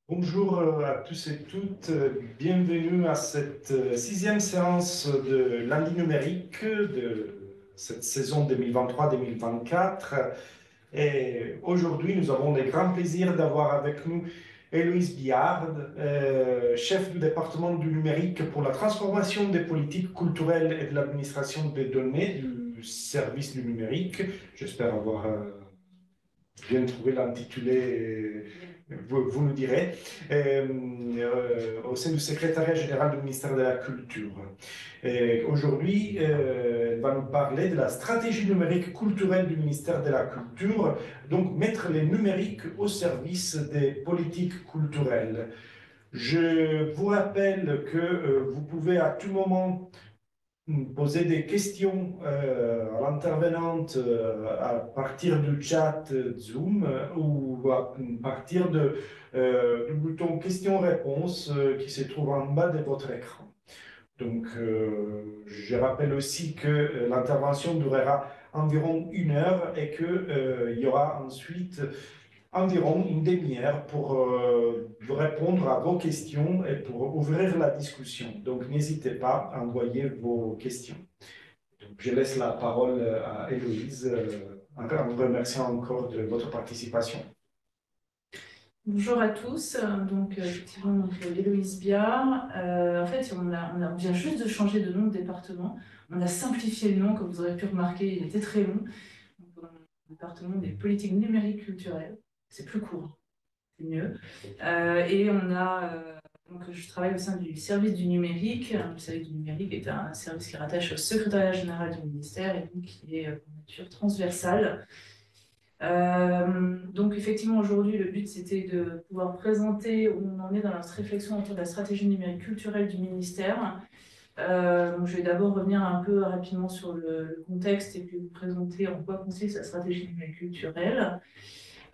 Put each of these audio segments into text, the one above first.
Bonjour à tous et toutes, bienvenue à cette sixième séance de lundi numérique de cette saison 2023-2024. Et aujourd'hui, nous avons le grand plaisir d'avoir avec nous Héloïse Biard, chef du département du numérique pour la transformation des politiques culturelles et de l'administration des données du service du numérique. J'espère avoir bien trouvé l'intitulé, vous nous direz, au sein du secrétariat général du ministère de la Culture. Aujourd'hui, elle va nous parler de la stratégie numérique culturelle du ministère de la Culture, donc mettre les numériques au service des politiques culturelles. Je vous rappelle que vous pouvez à tout moment poser des questions à l'intervenante à partir du chat Zoom ou à partir du bouton questions-réponses qui se trouve en bas de votre écran. Donc, je rappelle aussi que l'intervention durera environ 1 heure et qu'il y aura ensuite environ une demi-heure pour répondre à vos questions et pour ouvrir la discussion. Donc, n'hésitez pas à envoyer vos questions. Donc, je laisse la parole à Héloïse en vous remerciant encore de votre participation. Bonjour à tous, donc effectivement Héloïse Biard. En fait, on vient juste de changer de nom de département. On a simplifié le nom, comme vous aurez pu remarquer, il était très long. Donc, on a le département des politiques numériques culturelles. C'est plus court, c'est mieux. Et donc je travaille au sein du service du numérique. Le service du numérique est un service qui rattache au secrétariat général du ministère et donc qui est de nature transversale. Donc effectivement, aujourd'hui, le but, c'était de pouvoir présenter où on en est dans notre réflexion autour de la stratégie numérique culturelle du ministère. Donc je vais d'abord revenir un peu rapidement sur le contexte et puis vous présenter en quoi consiste la stratégie numérique culturelle.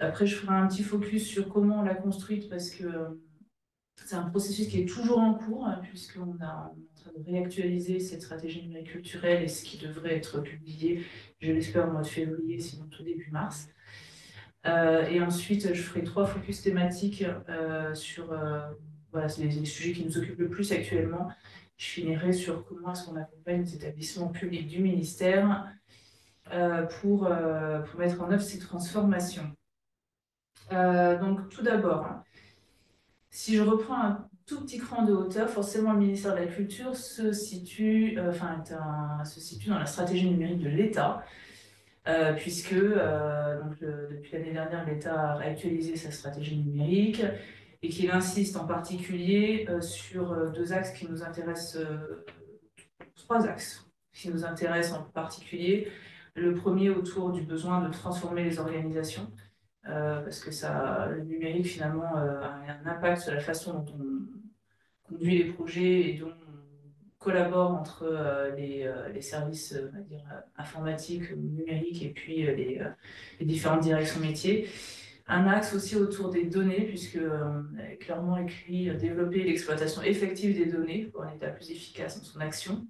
Après, je ferai un petit focus sur comment on l'a construite parce que c'est un processus qui est toujours en cours, puisqu'on est en train de réactualiser cette stratégie numérique culturelle et ce qui devrait être publié, je l'espère, au mois de février, sinon tout début mars. Et ensuite, je ferai 3 focus thématiques sur voilà, les sujets qui nous occupent le plus actuellement. Je finirai sur comment est-ce qu'on accompagne les établissements publics du ministère pour mettre en œuvre ces transformations. Donc, tout d'abord, si je reprends un tout petit cran de hauteur, forcément, le ministère de la Culture se situe dans la stratégie numérique de l'État. Puisque depuis l'année dernière, l'État a réactualisé sa stratégie numérique et qu'il insiste en particulier sur 2 axes qui nous intéressent, 3 axes qui nous intéressent en particulier. Le premier autour du besoin de transformer les organisations, parce que le numérique finalement a un impact sur la façon dont on conduit les projets et dont on collabore entre les services on va dire, informatiques, numériques et puis les différentes directions métiers. Un axe aussi autour des données, puisque est clairement écrit développer l'exploitation effective des données pour un État plus efficace dans son action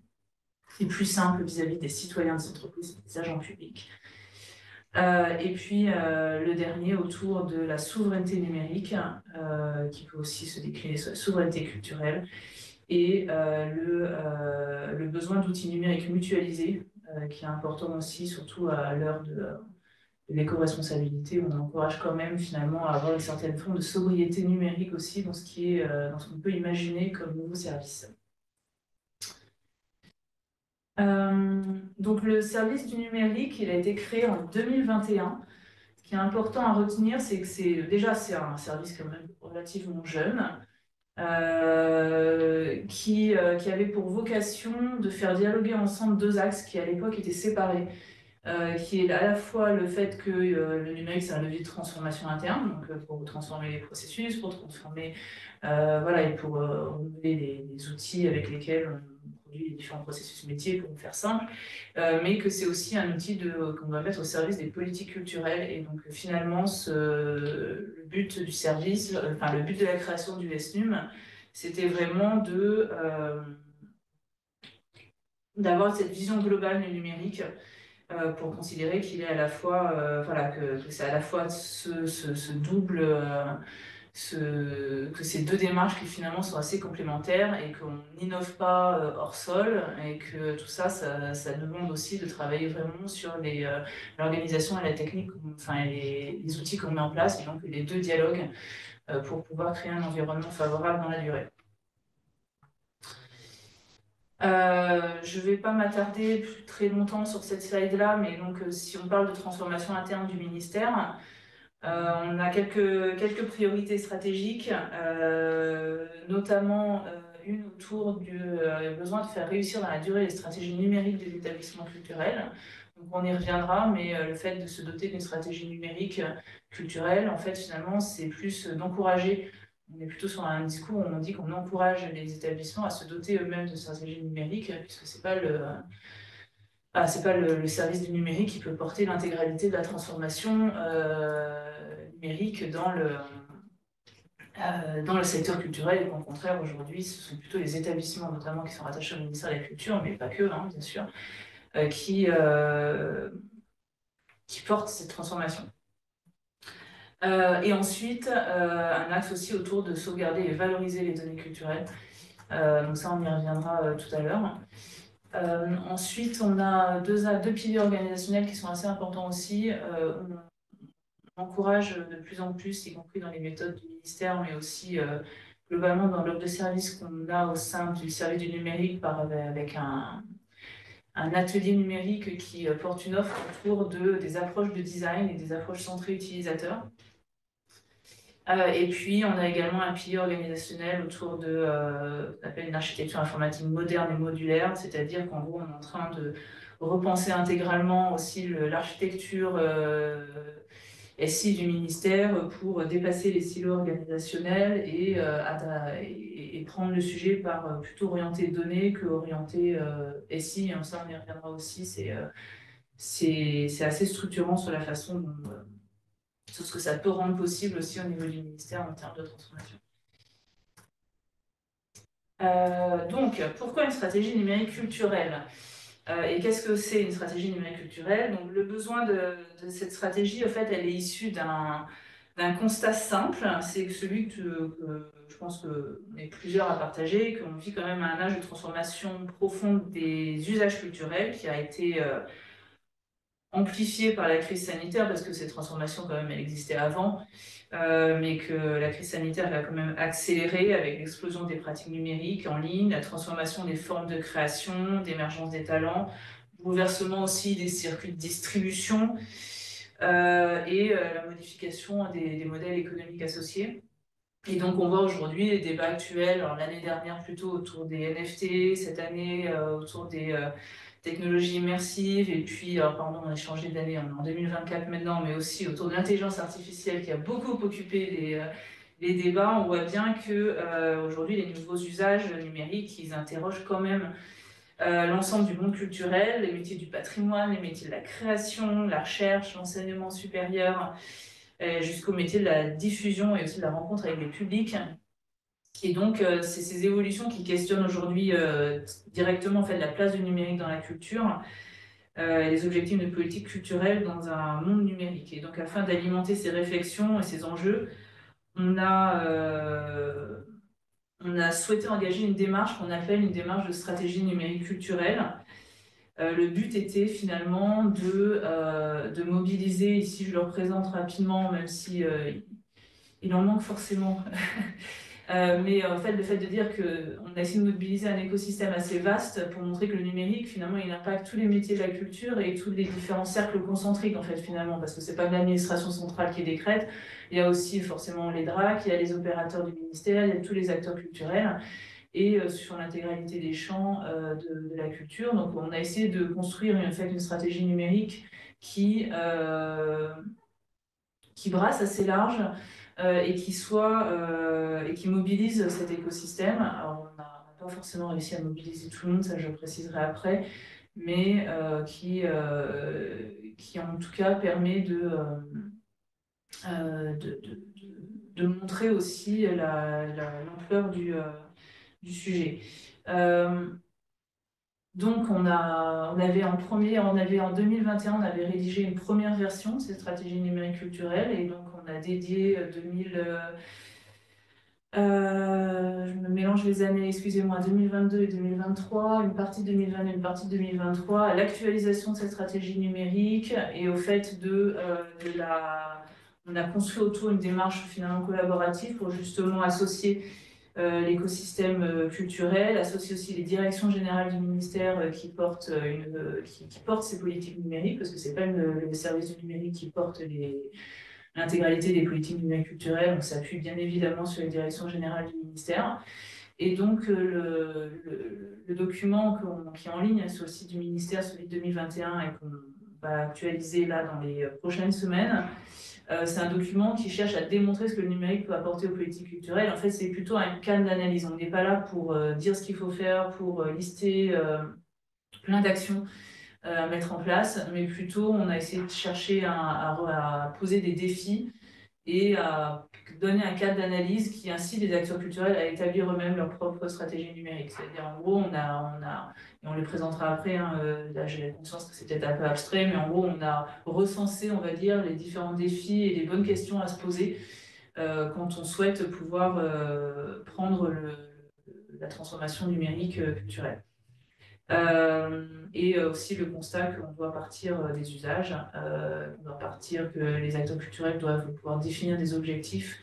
et plus simple vis-à-vis des citoyens, des entreprises et des agents publics. Et puis le dernier autour de la souveraineté numérique, qui peut aussi se décliner sur la souveraineté culturelle, et le besoin d'outils numériques mutualisés, qui est important aussi, surtout à l'heure de l'éco-responsabilité, où on encourage quand même finalement à avoir une certaine forme de sobriété numérique aussi dans ce qu'on peut imaginer comme nouveau service. Donc le service du numérique, il a été créé en 2021. Ce qui est important à retenir, c'est que c'est un service quand même relativement jeune, qui avait pour vocation de faire dialoguer ensemble 2 axes qui à l'époque étaient séparés, qui est à la fois le fait que le numérique c'est un levier de transformation interne, donc pour transformer les processus, pour transformer voilà, et pour renouveler les outils avec lesquels on produit les différents processus métiers, pour faire simple, mais que c'est aussi un outil qu'on va mettre au service des politiques culturelles. Et donc finalement, le but du service, enfin le but de la création du SNUM, c'était vraiment d'avoir cette vision globale du numérique pour considérer qu'il est à la fois, voilà, que c'est à la fois ce double que ces deux démarches qui finalement sont assez complémentaires et qu'on n'innove pas hors sol et que tout ça, ça demande aussi de travailler vraiment sur l'organisation et la technique, enfin les outils qu'on met en place, et donc les deux dialogues pour pouvoir créer un environnement favorable dans la durée. Je ne vais pas m'attarder très longtemps sur cette slide-là, mais donc si on parle de transformation interne du ministère, on a quelques priorités stratégiques, notamment une autour du besoin de faire réussir dans la durée les stratégies numériques des établissements culturels. Donc on y reviendra, mais le fait de se doter d'une stratégie numérique culturelle, en fait, finalement, c'est plus d'encourager. On est plutôt sur un discours où on dit qu'on encourage les établissements à se doter eux-mêmes de stratégies numériques, puisque c'est pas le service du numérique qui peut porter l'intégralité de la transformation numérique dans le secteur culturel, et qu'au contraire, aujourd'hui, ce sont plutôt les établissements, notamment qui sont rattachés au ministère de la Culture, mais pas que, hein, bien sûr, qui portent cette transformation. Et ensuite, un axe aussi autour de sauvegarder et valoriser les données culturelles. Donc ça, on y reviendra tout à l'heure. Ensuite, on a deux piliers organisationnels qui sont assez importants aussi. On encourage de plus en plus, y compris dans les méthodes du ministère, mais aussi globalement dans l'offre de services qu'on a au sein du service du numérique avec un atelier numérique qui porte une offre autour des approches de design et des approches centrées utilisateurs. Et puis, on a également un pilier organisationnel autour de qu'on appelle une architecture informatique moderne et modulaire, c'est-à-dire qu'en gros, on est en train de repenser intégralement aussi l'architecture SI du ministère pour dépasser les silos organisationnels et prendre le sujet par plutôt orienté données que orienté SI. Et ça, on y reviendra aussi. C'est assez structurant sur la façon dont sur ce que ça peut rendre possible aussi au niveau du ministère en termes de transformation. Donc, pourquoi une stratégie numérique culturelle et qu'est-ce que c'est une stratégie numérique culturelle? Donc, le besoin de cette stratégie, en fait, elle est issue d'un constat simple, c'est celui que je pense qu'on est plusieurs à partager, qu'on vit quand même à un âge de transformation profonde des usages culturels qui a été amplifié par la crise sanitaire, parce que cette transformation, quand même, elle existait avant, mais que la crise sanitaire l'a quand même accéléré avec l'explosion des pratiques numériques en ligne, la transformation des formes de création, d'émergence des talents, bouleversement aussi des circuits de distribution et la modification des modèles économiques associés. Et donc, on voit aujourd'hui les débats actuels, l'année dernière plutôt autour des NFT, cette année autour des technologies immersives, et puis, pardon, on a changé d'année, on est en 2024 maintenant, mais aussi autour de l'intelligence artificielle qui a beaucoup occupé les débats. On voit bien que aujourd'hui, les nouveaux usages numériques, ils interrogent quand même l'ensemble du monde culturel, les métiers du patrimoine, les métiers de la création, la recherche, l'enseignement supérieur, jusqu'au métier de la diffusion et aussi de la rencontre avec les publics. Et donc, c'est ces évolutions qui questionnent aujourd'hui directement en fait, la place du numérique dans la culture, les objectifs de politique culturelle dans un monde numérique. Et donc, afin d'alimenter ces réflexions et ces enjeux, on a souhaité engager une démarche qu'on appelle une démarche de stratégie numérique culturelle. Le but était finalement de mobiliser, ici je le représente rapidement, même si il en manque forcément, mais en fait, le fait de dire qu'on a essayé de mobiliser un écosystème assez vaste pour montrer que le numérique, finalement, il impacte tous les métiers de la culture et tous les différents cercles concentriques, en fait, finalement, parce que c'est pas l'administration centrale qui décrète, il y a aussi forcément les DRAC, il y a les opérateurs du ministère, il y a tous les acteurs culturels, et sur l'intégralité des champs de la culture. Donc, on a essayé de construire en fait, une stratégie numérique qui brasse assez large et qui mobilise cet écosystème. Alors, on n'a pas forcément réussi à mobiliser tout le monde, ça je le préciserai après, mais qui en tout cas permet de montrer aussi l'ampleur du sujet. Donc, on avait en 2021, on avait rédigé une première version de cette stratégie numérique culturelle, et donc on a dédié mélange les années, excusez-moi, 2022 et 2023, une partie de 2020 et une partie de 2023, à l'actualisation de cette stratégie numérique et au fait on a construit autour une démarche finalement collaborative pour justement associer l'écosystème culturel, associer aussi les directions générales du ministère qui portent, qui portent ces politiques numériques, parce que ce n'est pas le service du numérique qui porte l'intégralité des politiques numériques culturelles, on s'appuie bien évidemment sur les directions générales du ministère. Et donc, le document qui est en ligne sur le site du ministère, celui de 2021, et qu'on va actualiser là dans les prochaines semaines, c'est un document qui cherche à démontrer ce que le numérique peut apporter aux politiques culturelles. En fait, c'est plutôt un cadre d'analyse. On n'est pas là pour dire ce qu'il faut faire, pour lister plein d'actions à mettre en place, mais plutôt on a essayé de chercher à poser des défis et à donner un cadre d'analyse qui incite les acteurs culturels à établir eux-mêmes leur propre stratégie numérique. C'est-à-dire, en gros, et on les présentera après, hein, là j'ai conscience que c'est peut-être un peu abstrait, mais en gros, on a recensé, on va dire, les différents défis et les bonnes questions à se poser quand on souhaite pouvoir prendre la transformation numérique culturelle. Et aussi le constat qu'on doit partir des usages, on doit partir que les acteurs culturels doivent pouvoir définir des objectifs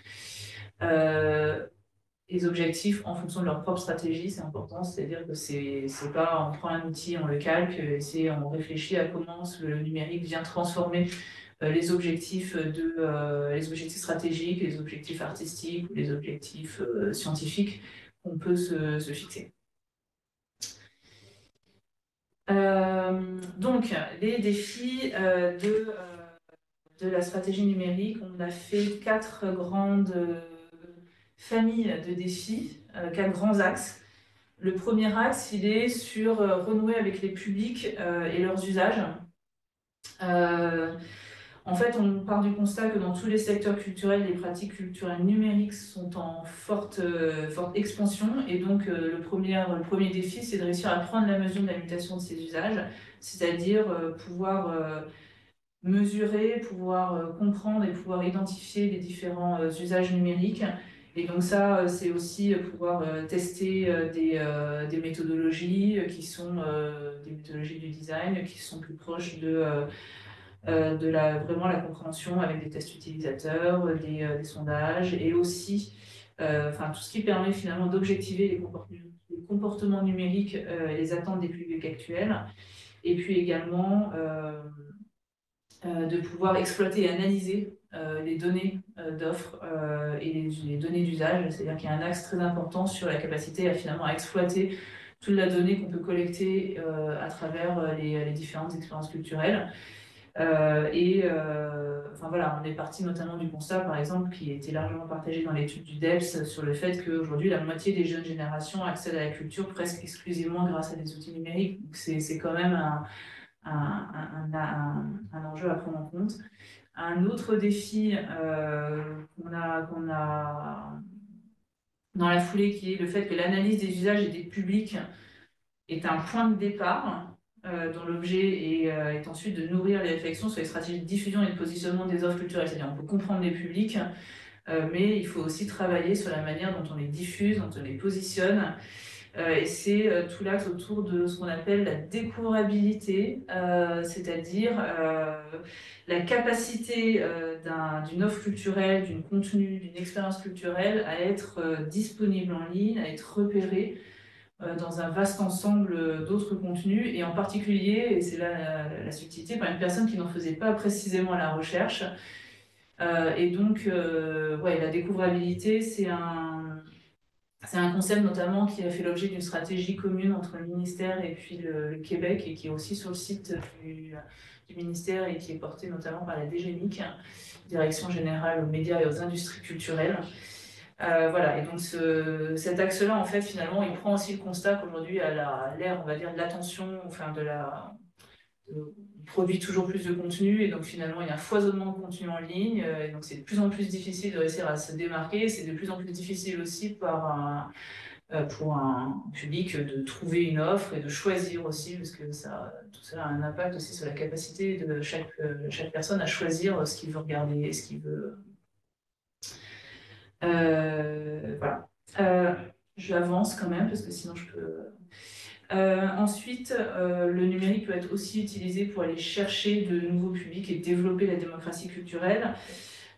en fonction de leur propre stratégie, c'est important, c'est-à-dire que c'est pas on prend un outil, on le calque, on réfléchit à comment le numérique vient transformer les objectifs les objectifs stratégiques, les objectifs artistiques ou les objectifs scientifiques qu'on peut se fixer. Donc, les défis de la stratégie numérique, on a fait 4 grandes familles de défis, 4 grands axes. Le premier axe, il est sur renouer avec les publics et leurs usages. En fait, on part du constat que dans tous les secteurs culturels, les pratiques culturelles numériques sont en forte expansion. Et donc, le premier défi, c'est de réussir à prendre la mesure de la mutation de ces usages, c'est-à-dire pouvoir mesurer, pouvoir comprendre et pouvoir identifier les différents usages numériques. Et donc ça, c'est aussi pouvoir tester des méthodologies qui sont des méthodologies du design qui sont plus proches de vraiment la compréhension avec des tests utilisateurs, des sondages, et aussi tout ce qui permet finalement d'objectiver les comportements numériques et les attentes des publics actuels, et puis également de pouvoir exploiter et analyser les données d'offres et les données d'usage, c'est-à-dire qu'il y a un axe très important sur la capacité à finalement à exploiter toute la donnée qu'on peut collecter à travers les différentes expériences culturelles. Voilà, on est parti notamment du constat, par exemple, qui était largement partagé dans l'étude du DEPS sur le fait qu'aujourd'hui, la moitié des jeunes générations accèdent à la culture presque exclusivement grâce à des outils numériques. Donc, c'est quand même un enjeu à prendre en compte. Un autre défi qu'on a dans la foulée, qui est le fait que l'analyse des usages et des publics est un point de départ dont l'objet est ensuite de nourrir les réflexions sur les stratégies de diffusion et de positionnement des offres culturelles. C'est-à-dire on peut comprendre les publics, mais il faut aussi travailler sur la manière dont on les diffuse, dont on les positionne. Et c'est tout l'axe autour de ce qu'on appelle la découvrabilité, c'est-à-dire la capacité d'une offre culturelle, d'un contenu, d'une expérience culturelle à être disponible en ligne, à être repérée dans un vaste ensemble d'autres contenus, et en particulier, et c'est là la subtilité, par une personne qui n'en faisait pas précisément la recherche. Et donc, la découvrabilité, c'est un concept notamment qui a fait l'objet d'une stratégie commune entre le ministère et puis le Québec, et qui est aussi sur le site du ministère et qui est porté notamment par la DGMIC, Direction Générale aux Médias et aux Industries Culturelles. Voilà, et donc cet axe-là, en fait, finalement, il prend aussi le constat qu'aujourd'hui, à l'ère, on va dire, de l'attention, on produit toujours plus de contenu, et donc finalement, il y a un foisonnement de contenu en ligne, et donc c'est de plus en plus difficile de réussir à se démarquer, c'est de plus en plus difficile aussi pour un public de trouver une offre et de choisir aussi, parce que tout ça a un impact aussi sur la capacité de chaque personne à choisir ce qu'il veut regarder et ce qu'il veut. Voilà. J'avance quand même, parce que sinon je peux... Ensuite, le numérique peut être aussi utilisé pour aller chercher de nouveaux publics et développer la démocratie culturelle.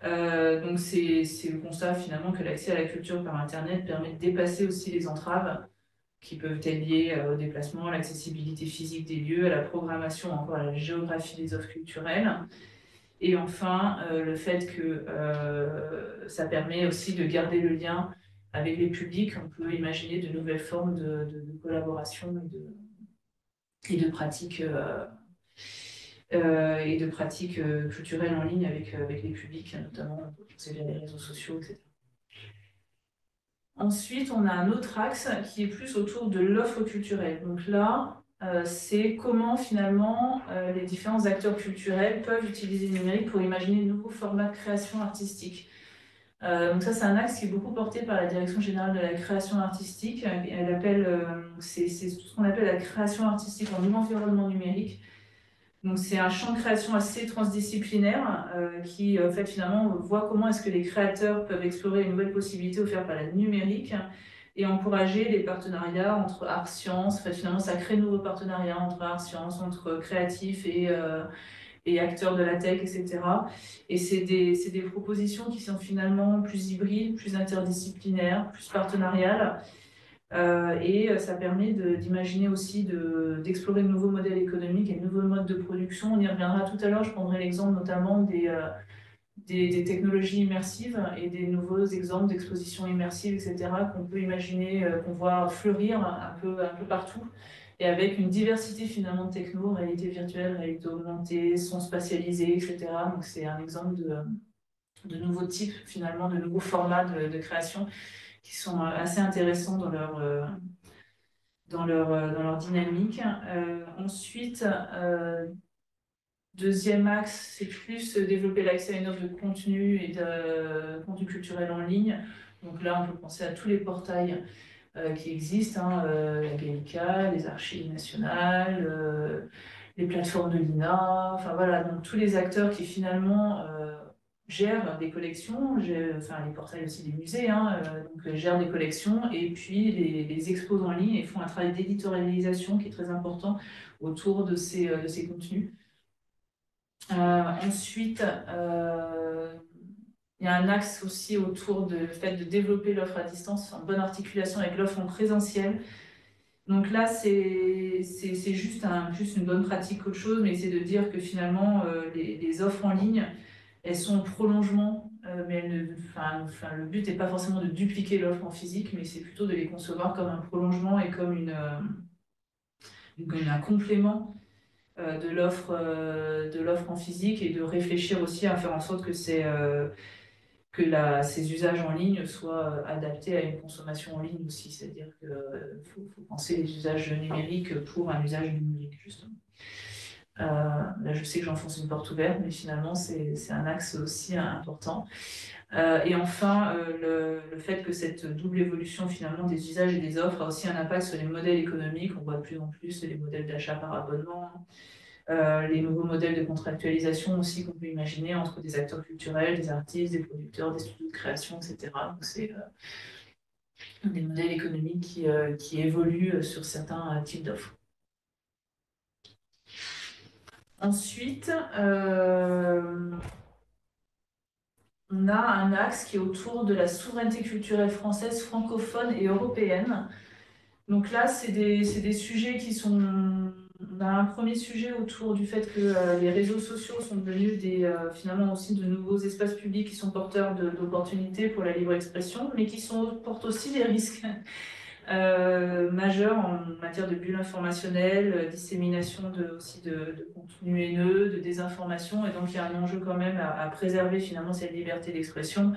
Donc c'est le constat finalement que l'accès à la culture par Internet permet de dépasser aussi les entraves qui peuvent être liées au déplacement, à l'accessibilité physique des lieux, à la programmation, encore à la géographie des offres culturelles. Et enfin, le fait que ça permet aussi de garder le lien avec les publics. On peut imaginer de nouvelles formes de collaboration et de pratiques, culturelles en ligne avec les publics, notamment via les réseaux sociaux, etc. Ensuite, on a un autre axe qui est plus autour de l'offre culturelle. Donc là, c'est comment finalement les différents acteurs culturels peuvent utiliser le numérique pour imaginer de nouveaux formats de création artistique. Donc ça, c'est un axe qui est beaucoup porté par la Direction générale de la création artistique. Elle appelle, c'est tout ce qu'on appelle la création artistique en environnement numérique. Donc c'est un champ de création assez transdisciplinaire qui en fait finalement voit comment est-ce que les créateurs peuvent explorer une nouvelle possibilité offerte par la numérique et encourager les partenariats entre art sciences. En fait, finalement, ça crée de nouveaux partenariats entre art sciences, entre créatifs et acteurs de la tech, etc. Et c'est des propositions qui sont finalement plus hybrides, plus interdisciplinaires, plus partenariales. Et ça permet d'imaginer aussi d'explorer de nouveaux modèles économiques et de nouveaux modes de production. On y reviendra tout à l'heure, je prendrai l'exemple notamment des technologies immersives et des nouveaux exemples d'expositions immersives, etc., qu'on peut imaginer, qu'on voit fleurir un peu partout, et avec une diversité finalement de techno, réalité virtuelle, réalité augmentée, son spatialisé, etc. Donc c'est un exemple de nouveaux types, finalement, de nouveaux formats de création qui sont assez intéressants dans leur dynamique. Ensuite, deuxième axe, c'est plus développer l'accès à une offre de contenu et de contenu culturel en ligne. Donc là, on peut penser à tous les portails qui existent, hein, la Gallica, les archives nationales, les plateformes de l'INA, enfin voilà, donc tous les acteurs qui finalement gèrent des collections, enfin les portails aussi des musées, hein, donc gèrent des collections et puis les exposent en ligne et font un travail d'éditorialisation qui est très important autour de ces contenus. Ensuite, il y a un axe aussi autour du fait de développer l'offre à distance en bonne articulation avec l'offre en présentiel. Donc là, c'est juste plus une bonne pratique qu'autre chose, mais c'est de dire que finalement, les offres en ligne, elles sont en prolongement, mais le but n'est pas forcément de dupliquer l'offre en physique, mais c'est plutôt de les concevoir comme un prolongement et comme un complément de l'offre en physique, et de réfléchir aussi à faire en sorte que ces usages en ligne soient adaptés à une consommation en ligne aussi. C'est-à-dire qu'il faut penser les usages numériques pour un usage numérique, justement. Là, je sais que j'enfonce une porte ouverte, mais finalement, c'est un axe aussi important. Et enfin, le fait que cette double évolution finalement des usages et des offres a aussi un impact sur les modèles économiques. On voit de plus en plus les modèles d'achat par abonnement, les nouveaux modèles de contractualisation aussi qu'on peut imaginer entre des acteurs culturels, des artistes, des producteurs, des studios de création, etc. Donc c'est des modèles économiques qui évoluent sur certains types d'offres. Ensuite, on a un axe qui est autour de la souveraineté culturelle française, francophone et européenne. Donc là, c'est des sujets qui sont... On a un premier sujet autour du fait que les réseaux sociaux sont devenus finalement aussi de nouveaux espaces publics qui sont porteurs d'opportunités pour la libre expression, mais qui portent aussi des risques majeurs en matière de bulles informationnelles, dissémination aussi de contenus haineux, de désinformation. Et donc il y a un enjeu quand même à préserver finalement cette liberté d'expression.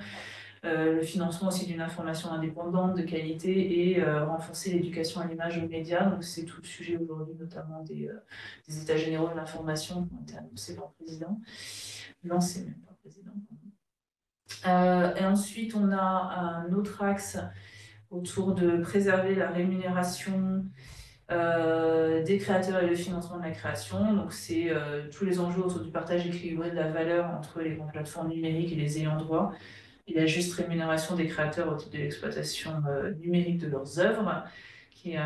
Le financement aussi d'une information indépendante, de qualité, et renforcer l'éducation à l'image aux médias. Donc c'est tout le sujet aujourd'hui, notamment des États généraux de l'information qui ont été annoncés par le président, lancés même par le président. Et ensuite, on a un autre axe autour de préserver la rémunération des créateurs et le financement de la création. Donc c'est tous les enjeux autour du partage équilibré de la valeur entre les grandes plateformes numériques et les ayants droit. et la juste rémunération des créateurs au titre de l'exploitation numérique de leurs œuvres, qui est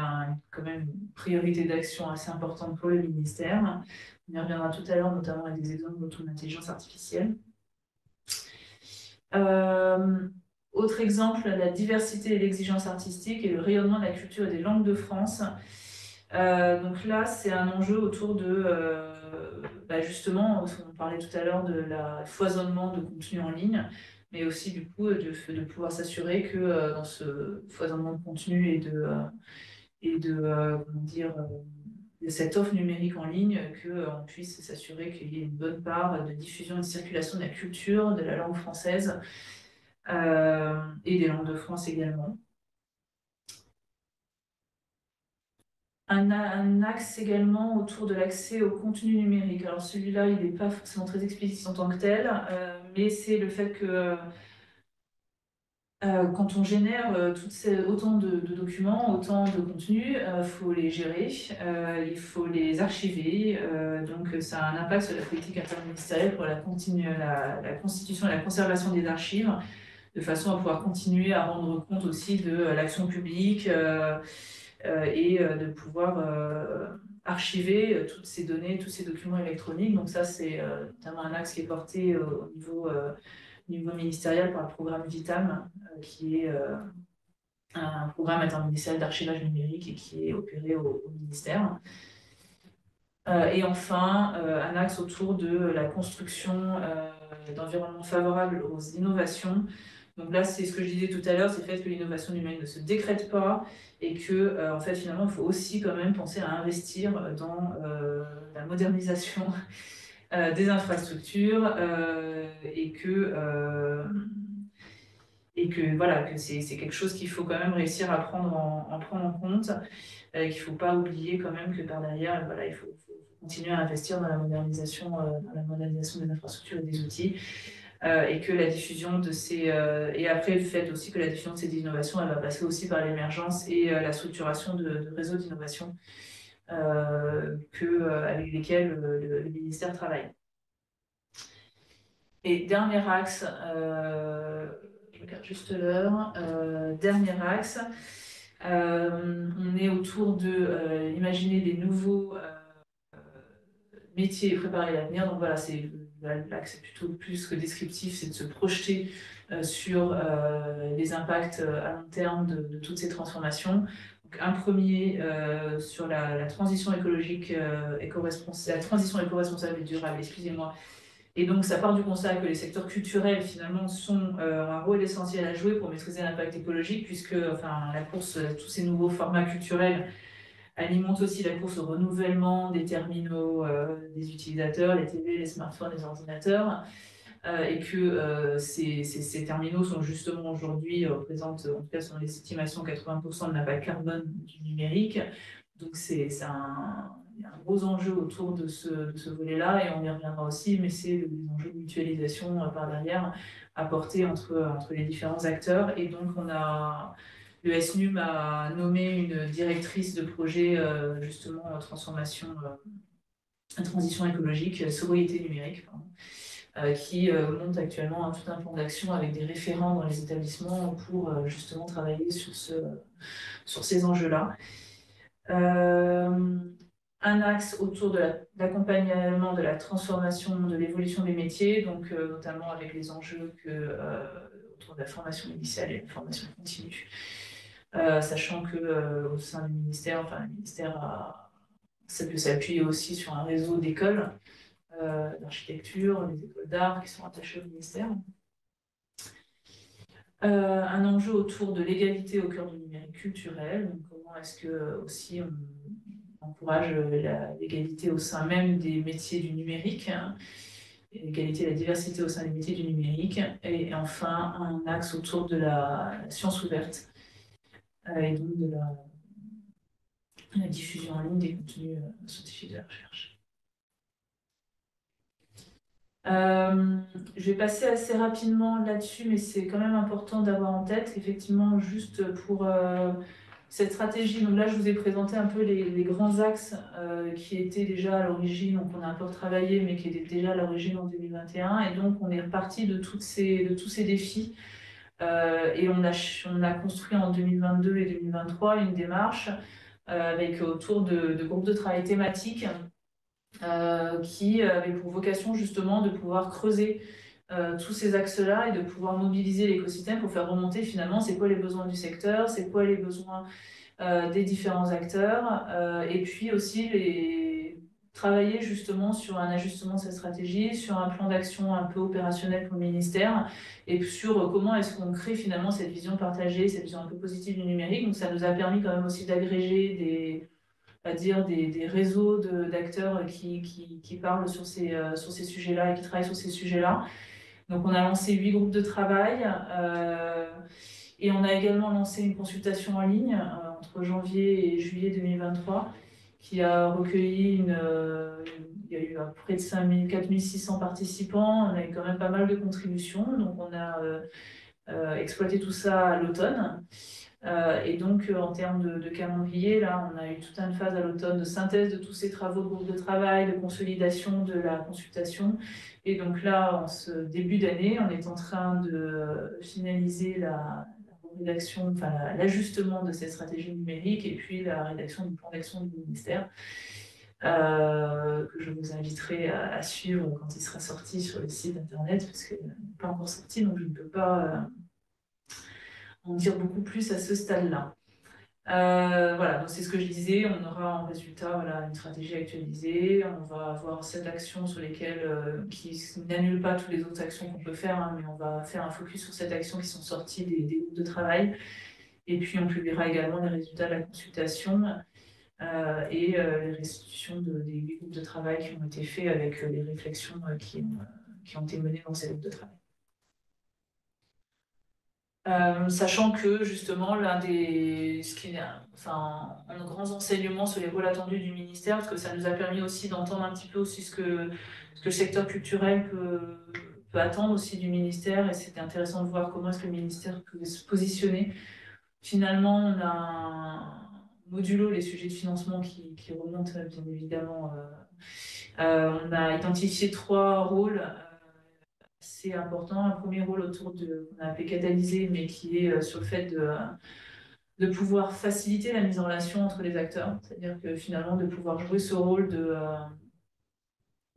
quand même une priorité d'action assez importante pour le ministère. On y reviendra tout à l'heure, notamment avec des exemples d'autres d'intelligence artificielle. Autre exemple, la diversité et l'exigence artistique et le rayonnement de la culture et des langues de France. Donc là, c'est un enjeu autour de, justement, on parlait tout à l'heure de la foisonnement de contenu en ligne, mais aussi du coup de pouvoir s'assurer que dans ce foisonnement de contenu comment dire, de cette offre numérique en ligne, qu'on puisse s'assurer qu'il y ait une bonne part de diffusion et de circulation de la culture, de la langue française et des langues de France également. Un axe également autour de l'accès au contenu numérique. Alors celui-là, il n'est pas forcément très explicite en tant que tel, mais c'est le fait que quand on génère autant de documents, autant de contenus, il faut les gérer, il faut les archiver. Donc ça a un impact sur la politique interministérielle pour la constitution et la conservation des archives, de façon à pouvoir continuer à rendre compte aussi de l'action publique et de pouvoir archiver toutes ces données, tous ces documents électroniques. Donc ça, c'est notamment un axe qui est porté au niveau ministériel par le programme VITAM, qui est un programme interministériel d'archivage numérique et qui est opéré au ministère. Et enfin, un axe autour de la construction d'environnements favorables aux innovations. Donc là, c'est ce que je disais tout à l'heure, c'est le fait que l'innovation numérique ne se décrète pas et que, en fait, finalement, il faut aussi quand même penser à investir dans la modernisation des infrastructures et que voilà, que c'est quelque chose qu'il faut quand même réussir à prendre en compte, qu'il ne faut pas oublier quand même que par derrière, voilà, il faut continuer à investir dans la modernisation des infrastructures et des outils. Et que la diffusion de ces... et après, le fait aussi que la diffusion de ces innovations, elle va passer aussi par l'émergence et la structuration de réseaux d'innovation avec lesquels le ministère travaille. Et dernier axe, je regarde juste l'heure, dernier axe, on est autour de imaginer des nouveaux métiers et préparer l'avenir. Donc voilà, l'axe est plutôt plus que descriptif, c'est de se projeter sur les impacts à long terme de toutes ces transformations. Donc, un premier sur la transition écologique, la transition éco-responsable et durable, excusez-moi. Et donc, ça part du constat que les secteurs culturels, finalement, ont un rôle essentiel à jouer pour maîtriser l'impact écologique, puisque la course, tous ces nouveaux formats culturels alimente aussi la course au renouvellement des terminaux des utilisateurs, les TV, les smartphones, les ordinateurs, et que ces terminaux sont justement aujourd'hui, représentent, en tout cas selon les estimations, 80% de l'impact carbone du numérique. Donc il y a un gros enjeu autour de ce volet-là, et on y reviendra aussi, mais c'est les enjeux de mutualisation par derrière apportés entre les différents acteurs. Et donc le SNUM a nommé une directrice de projet justement transition écologique, sobriété numérique, qui monte actuellement tout un plan d'action avec des référents dans les établissements pour justement travailler sur ces enjeux-là. Un axe autour de l'accompagnement de la transformation, de l'évolution des métiers, donc notamment avec les enjeux autour de la formation initiale et la formation continue. Sachant que au sein du ministère, le ministère peut s'appuyer aussi sur un réseau d'écoles d'architecture, des écoles d'art qui sont attachées au ministère. Un enjeu autour de l'égalité au cœur du numérique culturel. Donc, comment est-ce que aussi on encourage l'égalité au sein même des métiers du numérique, l'égalité et la diversité au sein des métiers du numérique. Et enfin, un axe autour de la science ouverte et donc de la diffusion en ligne des contenus scientifiques de la recherche. Je vais passer assez rapidement là-dessus, mais c'est quand même important d'avoir en tête qu'effectivement, juste pour Cette stratégie, donc là, je vous ai présenté un peu les grands axes qui étaient déjà à l'origine, donc on a un peu retravaillé, mais qui étaient déjà à l'origine en 2021. Et donc, on est reparti de tous ces défis. Et on a construit en 2022 et 2023 une démarche avec autour de groupes de travail thématiques qui avaient pour vocation justement de pouvoir creuser tous ces axes-là et de pouvoir mobiliser l'écosystème pour faire remonter finalement c'est quoi les besoins du secteur, c'est quoi les besoins des différents acteurs, et puis aussi travailler justement sur un ajustement de cette stratégie, sur un plan d'action un peu opérationnel pour le ministère, et sur comment est-ce qu'on crée finalement cette vision partagée, cette vision un peu positive du numérique. Donc ça nous a permis quand même aussi d'agréger des réseaux d'acteurs qui parlent sur ces sujets-là et qui travaillent sur ces sujets-là. Donc on a lancé 8 groupes de travail. Et on a également lancé une consultation en ligne entre janvier et juillet 2023 qui a recueilli il y a eu près de 4600 participants. On a eu quand même pas mal de contributions. Donc on a exploité tout ça à l'automne. Et donc, en termes de calendrier, là, on a eu toute une phase à l'automne de synthèse de tous ces travaux de groupe de travail, de consolidation de la consultation. Et donc là, en ce début d'année, on est en train de finaliser la rédaction, enfin l'ajustement de cette stratégie numérique et puis la rédaction du plan d'action du ministère, que je vous inviterai à suivre quand il sera sorti sur le site internet, parce qu'il n'est pas encore sorti, donc je ne peux pas en dire beaucoup plus à ce stade-là. Voilà, donc c'est ce que je disais, on aura en résultat voilà, une stratégie actualisée, on va avoir 7 actions sur lesquelles, qui n'annulent pas toutes les autres actions qu'on peut faire, hein, mais on va faire un focus sur 7 actions qui sont sorties des groupes de travail, et puis on publiera également les résultats de la consultation et les restitutions des groupes de travail qui ont été faits avec les réflexions qui ont été menées dans ces groupes de travail. Sachant que justement un de nos grands enseignements sur les rôles attendus du ministère, parce que ça nous a permis aussi d'entendre un petit peu aussi ce que le secteur culturel peut attendre aussi du ministère, et c'était intéressant de voir comment est-ce que le ministère pouvait se positionner. Finalement, on a un modulo les sujets de financement qui remontent bien évidemment. On a identifié 3 rôles assez important. Un premier rôle autour qu'on a appelé catalyser, mais qui est sur le fait de pouvoir faciliter la mise en relation entre les acteurs. C'est-à-dire que finalement, de pouvoir jouer ce rôle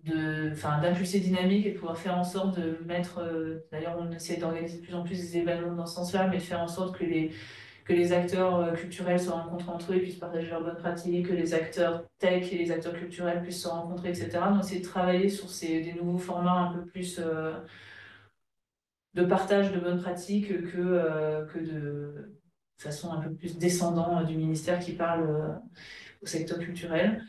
d'impulser dynamique et de pouvoir faire en sorte de mettre, d'ailleurs on essaie d'organiser de plus en plus des événements dans ce sens-là, mais de faire en sorte que les acteurs culturels se rencontrent entre eux et puissent partager leurs bonnes pratiques, que les acteurs tech et les acteurs culturels puissent se rencontrer, etc. Donc c'est de travailler sur des nouveaux formats un peu plus de partage de bonnes pratiques que de façon un peu plus descendant du ministère qui parle au secteur culturel.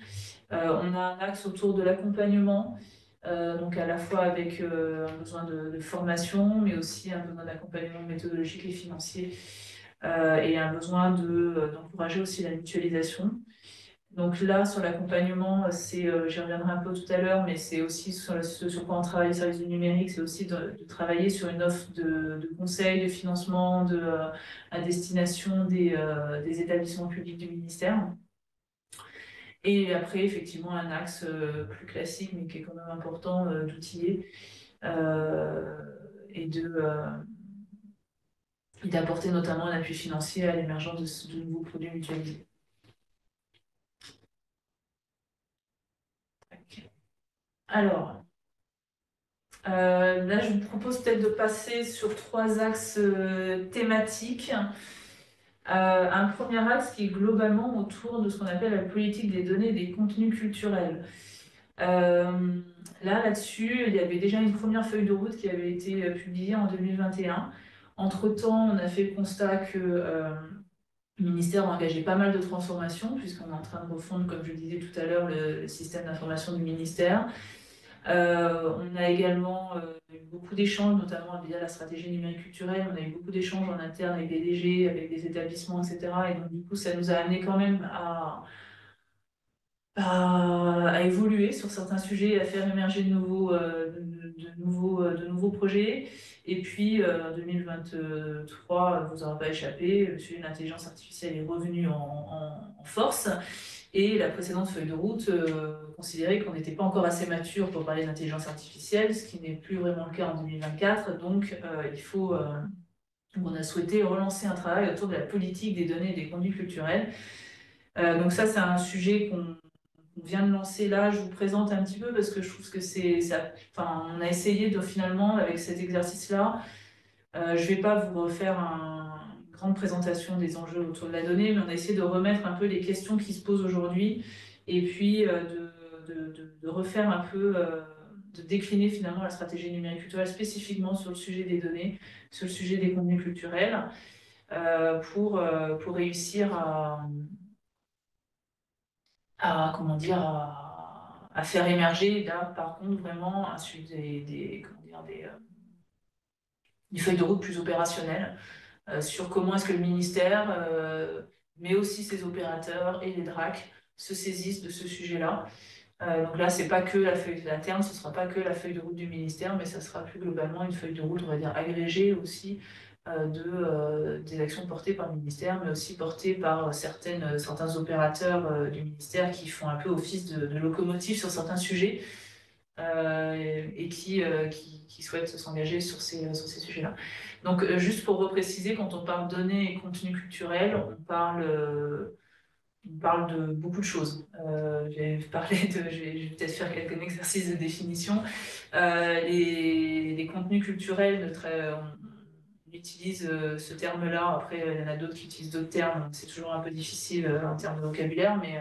On a un axe autour de l'accompagnement, donc à la fois avec un besoin de formation, mais aussi un besoin d'accompagnement méthodologique et financier, et un besoin d'encourager aussi la mutualisation. Donc là, sur l'accompagnement, j'y reviendrai un peu tout à l'heure, mais c'est aussi ce sur quoi on travaille les services du numérique, c'est aussi de travailler sur une offre de conseils, de financement à destination des établissements publics du ministère. Et après, effectivement, un axe plus classique, mais qui est quand même important, d'outiller et d'apporter notamment un appui financier à l'émergence de nouveaux produits mutualisés. Alors, là, je vous propose peut-être de passer sur 3 axes thématiques. Un premier axe qui est globalement autour de ce qu'on appelle la politique des données et des contenus culturels. Là-dessus, il y avait déjà une première feuille de route qui avait été publiée en 2021. Entre-temps, on a fait le constat que le ministère a engagé pas mal de transformations, puisqu'on est en train de refondre, comme je le disais tout à l'heure, le système d'information du ministère. On a également eu beaucoup d'échanges, notamment via la stratégie numérique culturelle. On a eu beaucoup d'échanges en interne avec des DG, avec des établissements, etc. Et donc, du coup, ça nous a amené quand même à à évoluer sur certains sujets, à faire émerger de nouveaux projets. Et puis, 2023, vous n'aurez pas échappé, le sujet de l'intelligence artificielle est revenu en force. Et la précédente feuille de route considérait qu'on n'était pas encore assez mature pour parler d'intelligence artificielle, ce qui n'est plus vraiment le cas en 2024. Donc, on a souhaité relancer un travail autour de la politique des données et des contenus culturels. Donc ça, c'est un sujet qu'on vient de lancer là. Je vous présente un petit peu parce que je trouve que on a essayé de finalement, avec cet exercice-là, je ne vais pas vous refaire une grande présentation des enjeux autour de la donnée, mais on a essayé de remettre un peu les questions qui se posent aujourd'hui et puis de refaire un peu, de décliner finalement la stratégie numérique culturelle spécifiquement sur le sujet des données, sur le sujet des contenus culturels, pour réussir comment dire, à faire émerger, là, par contre, vraiment un sujet des feuilles de route plus opérationnelles sur comment est-ce que le ministère, mais aussi ses opérateurs et les DRAC se saisissent de ce sujet-là. Donc là, c'est pas que la feuille à terme, ce sera pas que la feuille de route du ministère, mais ça sera plus globalement une feuille de route, on va dire, agrégée aussi des actions portées par le ministère, mais aussi portées par certains opérateurs du ministère qui font un peu office de locomotive sur certains sujets et qui souhaitent s'engager sur ces sujets-là. Donc, juste pour repréciser, quand on parle données et contenu culturel, on parle de beaucoup de choses. Je vais peut-être faire quelques exercices de définition. Les contenus culturels, on utilise ce terme-là. Après, il y en a d'autres qui utilisent d'autres termes. C'est toujours un peu difficile en termes de vocabulaire, mais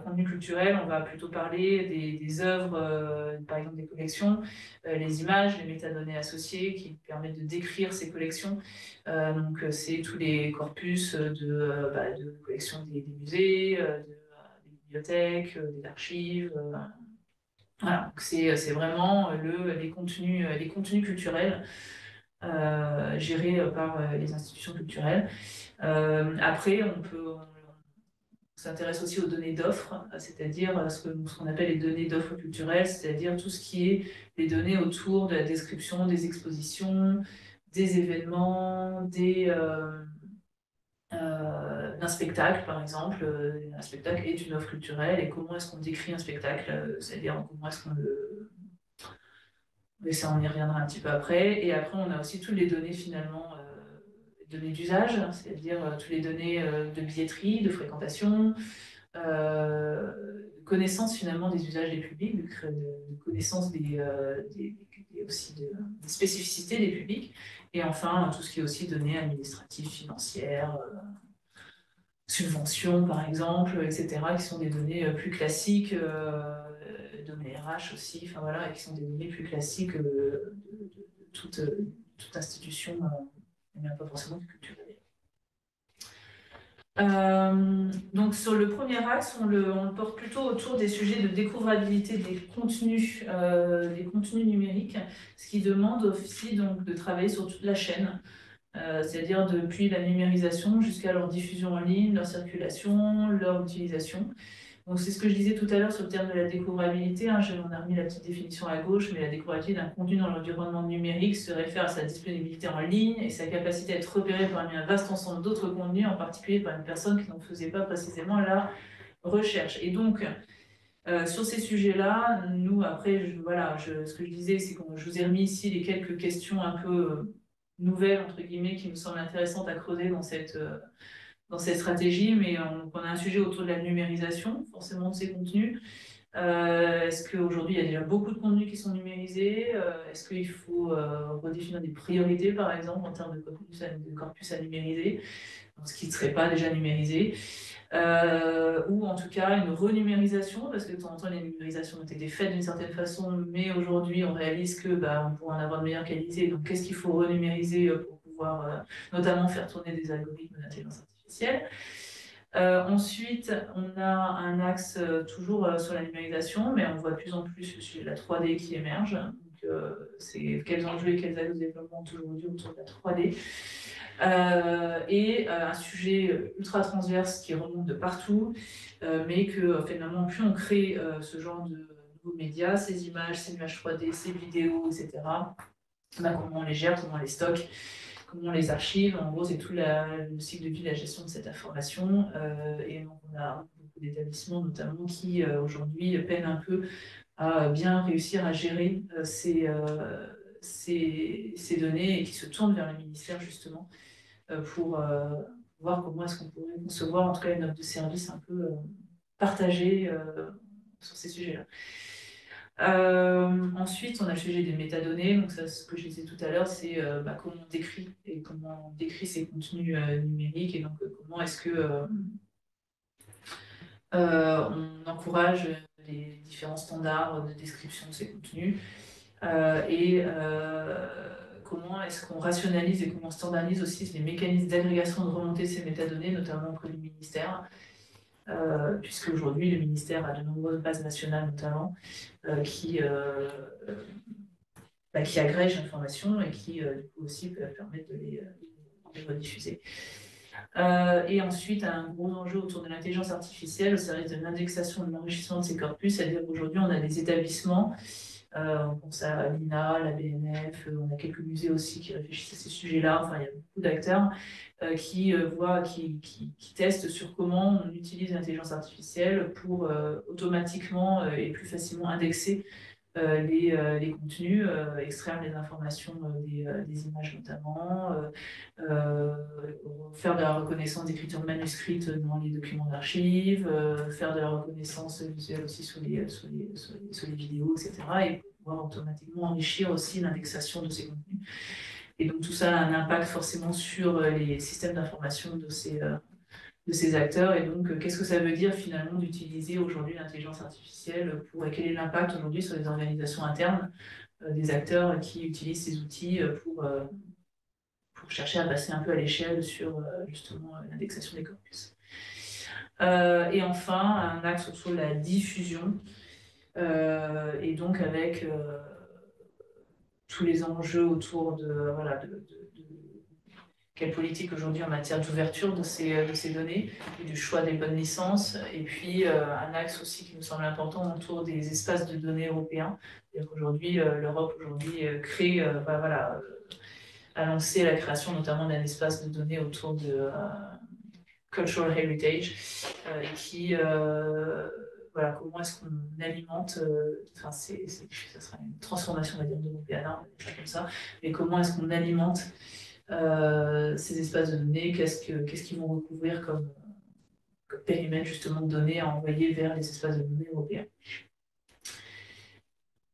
contenu culturel, on va plutôt parler des œuvres, par exemple des collections, les images, les métadonnées associées qui permettent de décrire ces collections. Donc, c'est tous les corpus de collections des musées, des bibliothèques, des archives. Voilà, donc c'est vraiment les contenus culturels gérés par les institutions culturelles. Après, on s'intéresse aussi aux données d'offres, c'est-à-dire ce qu'on appelle les données d'offres culturelles, c'est-à-dire tout ce qui est les données autour de la description des expositions, des événements, d'un spectacle, par exemple. Un spectacle est une offre culturelle, et comment est-ce qu'on décrit un spectacle, c'est-à-dire comment est-ce qu'on le... Mais ça, on y reviendra un petit peu après. Et après, on a aussi toutes les données, finalement, données d'usage, c'est-à-dire toutes les données de billetterie, de fréquentation, connaissance finalement des usages des publics, de connaissance aussi des spécificités des publics, et enfin tout ce qui est aussi données administratives, financières, subventions par exemple, etc., qui sont des données plus classiques, données RH aussi, enfin voilà, et qui sont des données plus classiques de toute institution, mais pas forcément culturelle. Donc sur le premier axe, on le porte plutôt autour des sujets de découvrabilité des contenus numériques, ce qui demande aussi donc, de travailler sur toute la chaîne, c'est-à-dire depuis la numérisation jusqu'à leur diffusion en ligne, leur circulation, leur utilisation. Donc c'est ce que je disais tout à l'heure sur le terme de la découvrabilité, hein, on a remis la petite définition à gauche, mais la découvrabilité d'un contenu dans l'environnement numérique se réfère à sa disponibilité en ligne et sa capacité à être repérée parmi un vaste ensemble d'autres contenus, en particulier par une personne qui n'en faisait pas précisément la recherche. Et donc, sur ces sujets-là, nous, après, ce que je disais, c'est que je vous ai remis ici les quelques questions un peu nouvelles, entre guillemets, qui me semblent intéressantes à creuser dans cette stratégie, mais on a un sujet autour de la numérisation, forcément, de ces contenus. Est-ce qu'aujourd'hui, il y a déjà beaucoup de contenus qui sont numérisés? Est-ce qu'il faut redéfinir des priorités, par exemple, en termes de corpus à numériser, ce qui ne serait pas déjà numérisé? Ou en tout cas une renumérisation, parce que de temps en temps, les numérisations ont été faites d'une certaine façon, mais aujourd'hui, on réalise que on pourrait en avoir de meilleure qualité. Donc, qu'est-ce qu'il faut renumériser pour pouvoir notamment faire tourner des algorithmes d'intelligence artificielle? Ensuite, on a un axe toujours sur la numérisation, mais on voit de plus en plus le sujet de la 3D qui émerge. Donc, c'est quels enjeux et quels axes de développement aujourd'hui autour de la 3D. Et un sujet ultra transverse qui remonte de partout, mais que finalement, plus on crée ce genre de nouveaux médias, ces images 3D, ces vidéos, etc., bah, comment on les gère, comment on les stocke, comment on les archive. En gros, c'est tout le cycle de vie, la gestion de cette information. Et donc, on a beaucoup d'établissements, notamment, qui aujourd'hui peinent un peu à bien réussir à gérer ces données et qui se tournent vers le ministère, justement, pour voir comment est-ce qu'on pourrait concevoir, en tout cas, une offre de service un peu partagée sur ces sujets-là. Ensuite, on a le sujet des métadonnées. Donc, ça, ce que je disais tout à l'heure, c'est comment on décrit et comment on décrit ces contenus numériques et donc comment est-ce que on encourage les différents standards de description de ces contenus et comment est-ce qu'on rationalise et comment on standardise aussi les mécanismes d'agrégation de remontée de ces métadonnées, notamment auprès du ministère. Puisque aujourd'hui, le ministère a de nombreuses bases nationales, notamment, qui agrègent l'information et qui, du coup, aussi peuvent permettre de les rediffuser. Et ensuite, un gros enjeu autour de l'intelligence artificielle au service de l'indexation et de l'enrichissement de ces corpus, c'est-à-dire qu'aujourd'hui, on a des établissements, on pense à l'INA, la BNF, on a quelques musées aussi qui réfléchissent à ces sujets-là, enfin, il y a beaucoup d'acteurs qui testent sur comment on utilise l'intelligence artificielle pour automatiquement et plus facilement indexer les contenus, extraire les informations des images notamment, faire de la reconnaissance d'écriture manuscrite dans les documents d'archives, faire de la reconnaissance visuelle aussi sur les vidéos, etc. Et pouvoir automatiquement enrichir aussi l'indexation de ces contenus. Et donc tout ça a un impact forcément sur les systèmes d'information de ces acteurs. Et donc, qu'est-ce que ça veut dire finalement d'utiliser aujourd'hui l'intelligence artificielle pour, et quel est l'impact aujourd'hui sur les organisations internes des acteurs qui utilisent ces outils pour chercher à passer un peu à l'échelle sur justement l'indexation des corpus. Et enfin, un axe autour de la diffusion, et donc avec tous les enjeux autour de quelle politique aujourd'hui en matière d'ouverture de ces données et du choix des bonnes licences. Et puis, un axe aussi qui nous semble important autour des espaces de données européens. C'est-à-dire qu'aujourd'hui, l'Europe crée, a lancé la création notamment d'un espace de données autour de cultural heritage et qui, comment est-ce qu'on alimente, ça sera une transformation, on va dire, de l'Européana, comme ça, mais comment est-ce qu'on alimente ces espaces de données, qu'est-ce qu'ils vont recouvrir comme périmètre justement de données à envoyer vers les espaces de données européens.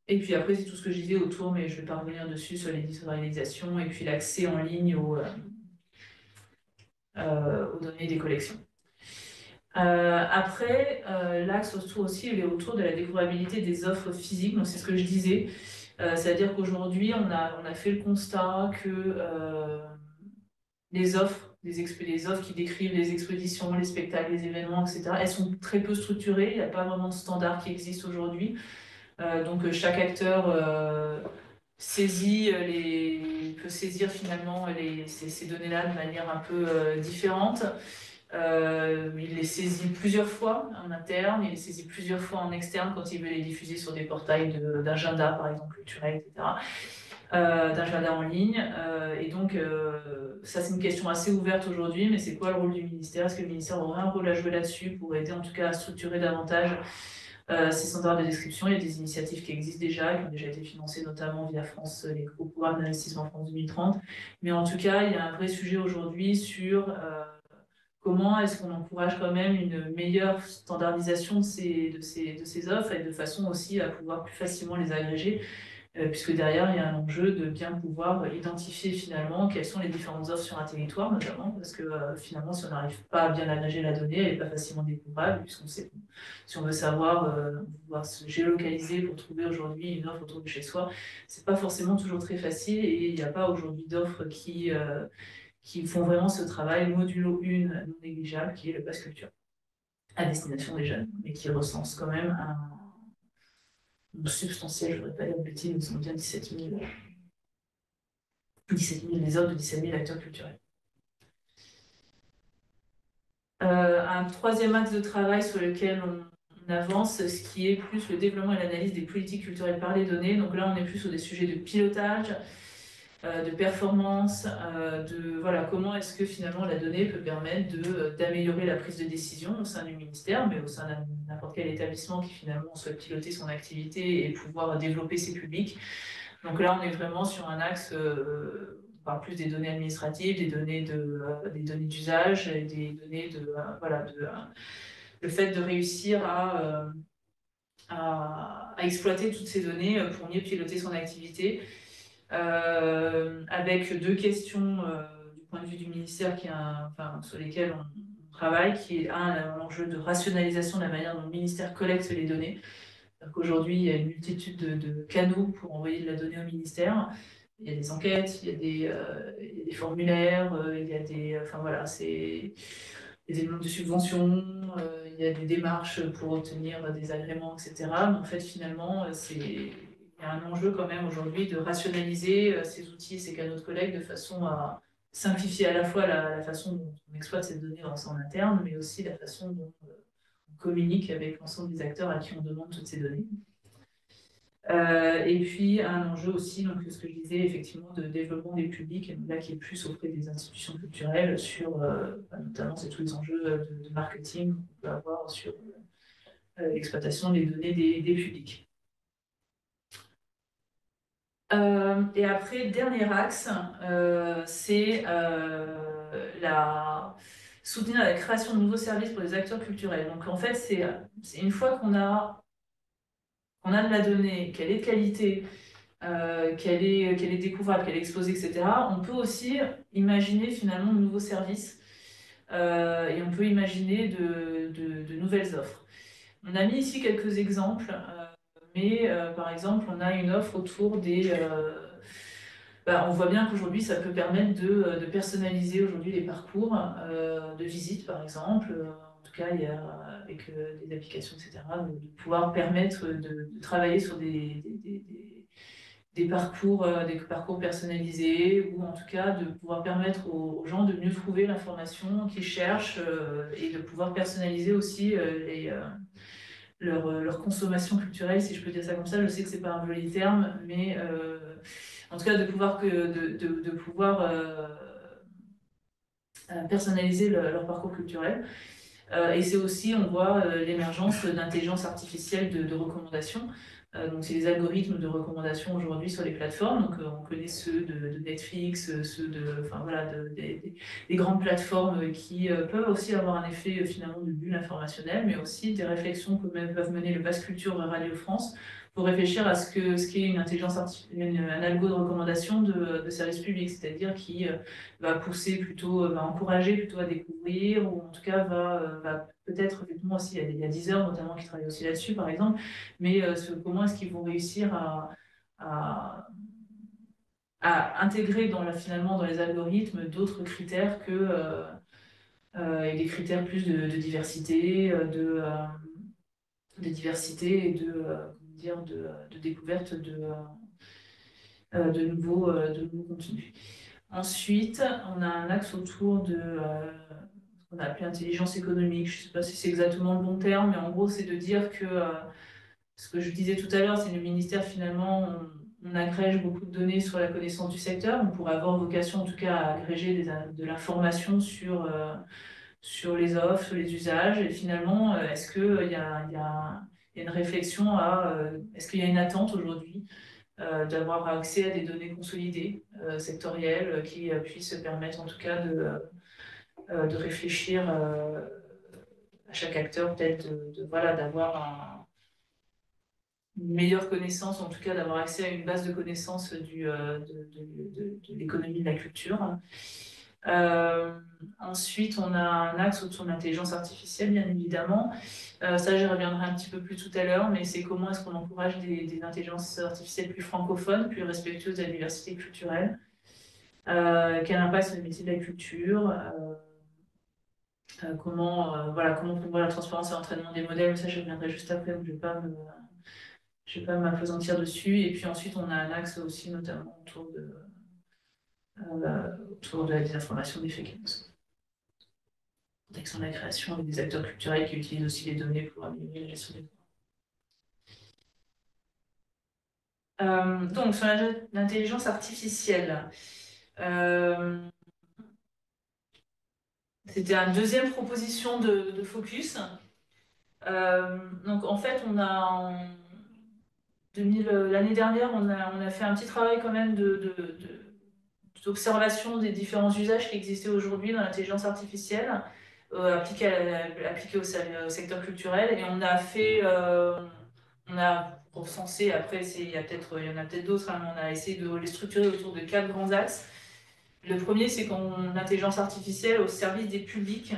Et puis après, c'est tout ce que je disais autour, mais je ne vais pas revenir dessus sur l'éditorialisation et puis l'accès en ligne aux données des collections. Après, l'axe autour aussi, il est autour de la découvrabilité des offres physiques. Donc c'est ce que je disais. C'est-à-dire qu'aujourd'hui, on a fait le constat que les offres qui décrivent les expositions, les spectacles, les événements, etc., elles sont très peu structurées. Il n'y a pas vraiment de standard qui existe aujourd'hui. Donc chaque acteur peut saisir finalement ces données-là de manière un peu différente. Il les saisit plusieurs fois en interne, il les saisit plusieurs fois en externe quand il veut les diffuser sur des portails d'agenda, par exemple, culturel, etc. D'agenda en ligne. Et donc, ça, c'est une question assez ouverte aujourd'hui, mais c'est quoi le rôle du ministère? Est-ce que le ministère aurait un rôle à jouer là-dessus pour aider en tout cas à structurer davantage ces standards de description? Il y a des initiatives qui existent déjà, qui ont déjà été financées notamment via France, les gros programmes d'investissement France 2030. Mais en tout cas, il y a un vrai sujet aujourd'hui sur comment est-ce qu'on encourage quand même une meilleure standardisation de ces offres et de façon aussi à pouvoir plus facilement les agréger, puisque derrière, il y a un enjeu de bien pouvoir identifier finalement quelles sont les différentes offres sur un territoire, notamment, parce que finalement, si on n'arrive pas à bien agréger la donnée, elle n'est pas facilement découvrable, puisqu'on sait, si on veut pouvoir se géolocaliser pour trouver aujourd'hui une offre autour de chez soi, c'est pas forcément toujours très facile, et il n'y a pas aujourd'hui d'offres qui font vraiment ce travail modulo 1 non négligeable, qui est le pass culture, à destination des jeunes, mais qui recense quand même un substantiel, je ne voudrais pas dire de bêtises, nous sommes bien 17 000 les offres de 17 000 acteurs culturels. un troisième axe de travail sur lequel on avance, ce qui est plus le développement et l'analyse des politiques culturelles par les données. Donc là, on est plus sur des sujets de pilotage, de performance, voilà, comment est-ce que finalement la donnée peut permettre d'améliorer la prise de décision au sein du ministère, mais au sein de n'importe quel établissement qui finalement souhaite piloter son activité et pouvoir développer ses publics. Donc là, on est vraiment sur un axe, on parle plus des données administratives, des données d'usage, et des données voilà, le fait de réussir à exploiter toutes ces données pour mieux piloter son activité. Avec deux questions du point de vue du ministère sur lesquelles on travaille, qui est l'enjeu de rationalisation de la manière dont le ministère collecte les données. Qu'aujourd'hui, il y a une multitude de canaux pour envoyer de la donnée au ministère. Il y a des enquêtes, il y a des formulaires, il y a il y a des demandes de subventions, il y a des démarches pour obtenir des agréments, etc. Mais en fait, finalement, il y a un enjeu quand même aujourd'hui de rationaliser ces outils et ces canaux de collecte de façon à simplifier à la fois la façon dont on exploite ces données en interne, mais aussi la façon dont on communique avec l'ensemble des acteurs à qui on demande toutes ces données. Et puis un enjeu aussi, donc ce que je disais effectivement, de développement des publics, là qui est plus auprès des institutions culturelles, sur notamment c'est tous les enjeux de marketing qu'on peut avoir sur l'exploitation des données des publics. Et après, dernier axe, c'est soutenir la création de nouveaux services pour les acteurs culturels. Donc en fait, c'est une fois qu'on a de la donnée, qu'elle est de qualité, qu'elle est découvrable, qu'elle est exposée, etc., on peut aussi imaginer finalement de nouveaux services et on peut imaginer de nouvelles offres. On a mis ici quelques exemples, mais par exemple, on a une offre autour on voit bien qu'aujourd'hui, ça peut permettre de personnaliser aujourd'hui les parcours de visite, par exemple. En tout cas, il y a avec des applications, etc., de pouvoir permettre de travailler sur des parcours personnalisés, ou en tout cas de pouvoir permettre aux gens de mieux trouver l'information qu'ils cherchent et de pouvoir personnaliser aussi leur consommation culturelle, si je peux dire ça comme ça. Je sais que c'est pas un joli terme, mais en tout cas de pouvoir personnaliser leur parcours culturel. Et c'est aussi, on voit l'émergence d'intelligence artificielle de recommandation. Donc, c'est les algorithmes de recommandation aujourd'hui sur les plateformes. Donc, on connaît ceux de Netflix, des grandes plateformes qui peuvent aussi avoir un effet finalement de bulle informationnelle, mais aussi des réflexions que peuvent mener le Pass Culture Radio France pour réfléchir à ce qu'est une intelligence artificielle, un algo de recommandation de services publics, c'est-à-dire qui va pousser plutôt, va encourager plutôt à découvrir, ou en tout cas va peut-être, effectivement aussi, il y a Deezer notamment qui travaille aussi là-dessus par exemple, mais comment est-ce qu'ils vont réussir à, à intégrer finalement dans les algorithmes d'autres critères et des critères plus de diversité, de diversité et comment dire, de découverte de nouveaux contenus. Ensuite, on a un axe autour de ce qu'on a appelé intelligence économique. Je ne sais pas si c'est exactement le bon terme, mais en gros, c'est de dire que ce que je disais tout à l'heure, c'est que le ministère, finalement, on agrège beaucoup de données sur la connaissance du secteur. On pourrait avoir vocation, en tout cas, à agréger de l'information sur les offres, sur les usages. Et finalement, est-ce qu'il y a une réflexion est-ce qu'il y a une attente aujourd'hui d'avoir accès à des données consolidées, sectorielles, qui puissent permettre en tout cas de réfléchir à chaque acteur, peut-être voilà, d'avoir une meilleure connaissance, en tout cas d'avoir accès à une base de connaissances de l'économie de la culture. Ensuite, on a un axe autour de l'intelligence artificielle, bien évidemment. Ça, j'y reviendrai un petit peu plus tout à l'heure, mais c'est comment est-ce qu'on encourage des intelligences artificielles plus francophones, plus respectueuses de la diversité culturelle. Quel impact sur les métiers de la culture, voilà, comment promouvoir la transparence et l'entraînement des modèles. Ça, je reviendrai juste après, donc je ne vais pas m'appesantir dessus. Et puis ensuite, on a un axe aussi, notamment autour de la désinformation, des fake news. protection de la création avec des acteurs culturels qui utilisent aussi les données pour améliorer la gestion des droits. Donc, sur l'intelligence artificielle, c'était une deuxième proposition de focus. Donc, en fait, l'année dernière, on a fait un petit travail quand même d'observation des différents usages qui existaient aujourd'hui dans l'intelligence artificielle, appliqués au secteur culturel. Et on a recensé, après, il y en a peut-être d'autres, hein, mais on a essayé de les structurer autour de 4 grands axes. Le premier, c'est qu'on intelligence artificielle au service des publics.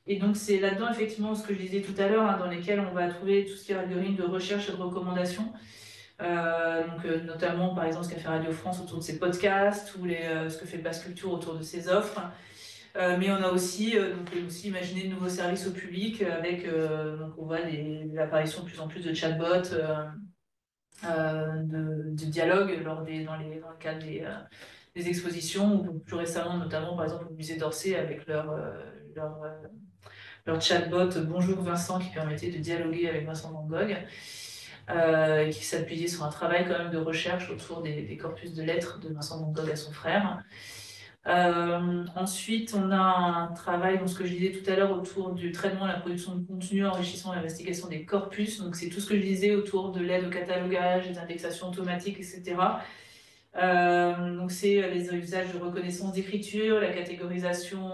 Et donc, c'est là-dedans, effectivement, ce que je disais tout à l'heure, hein, dans lesquels on va trouver tout ce qui est algorithme de recherche et de recommandation. Notamment, par exemple, ce qu'a fait Radio France autour de ses podcasts ou ce que fait Basse Culture autour de ses offres. Mais on a aussi, imaginé de nouveaux services au public avec, donc on voit l'apparition de plus en plus de chatbots, de dialogues dans le cadre des expositions, ou plus récemment, notamment, par exemple, au musée d'Orsay avec leur chatbot Bonjour Vincent qui permettait de dialoguer avec Vincent Van Gogh. Qui s'appuyait sur un travail quand même de recherche autour des corpus de lettres de Vincent Van Gogh à son frère. Ensuite, on a un travail, donc ce que je disais tout à l'heure, autour du traitement, la production de contenu, enrichissement et investigation des corpus. Donc c'est tout ce que je disais autour de l'aide au catalogage, des indexations automatiques, etc. Donc c'est les usages de reconnaissance d'écriture, la catégorisation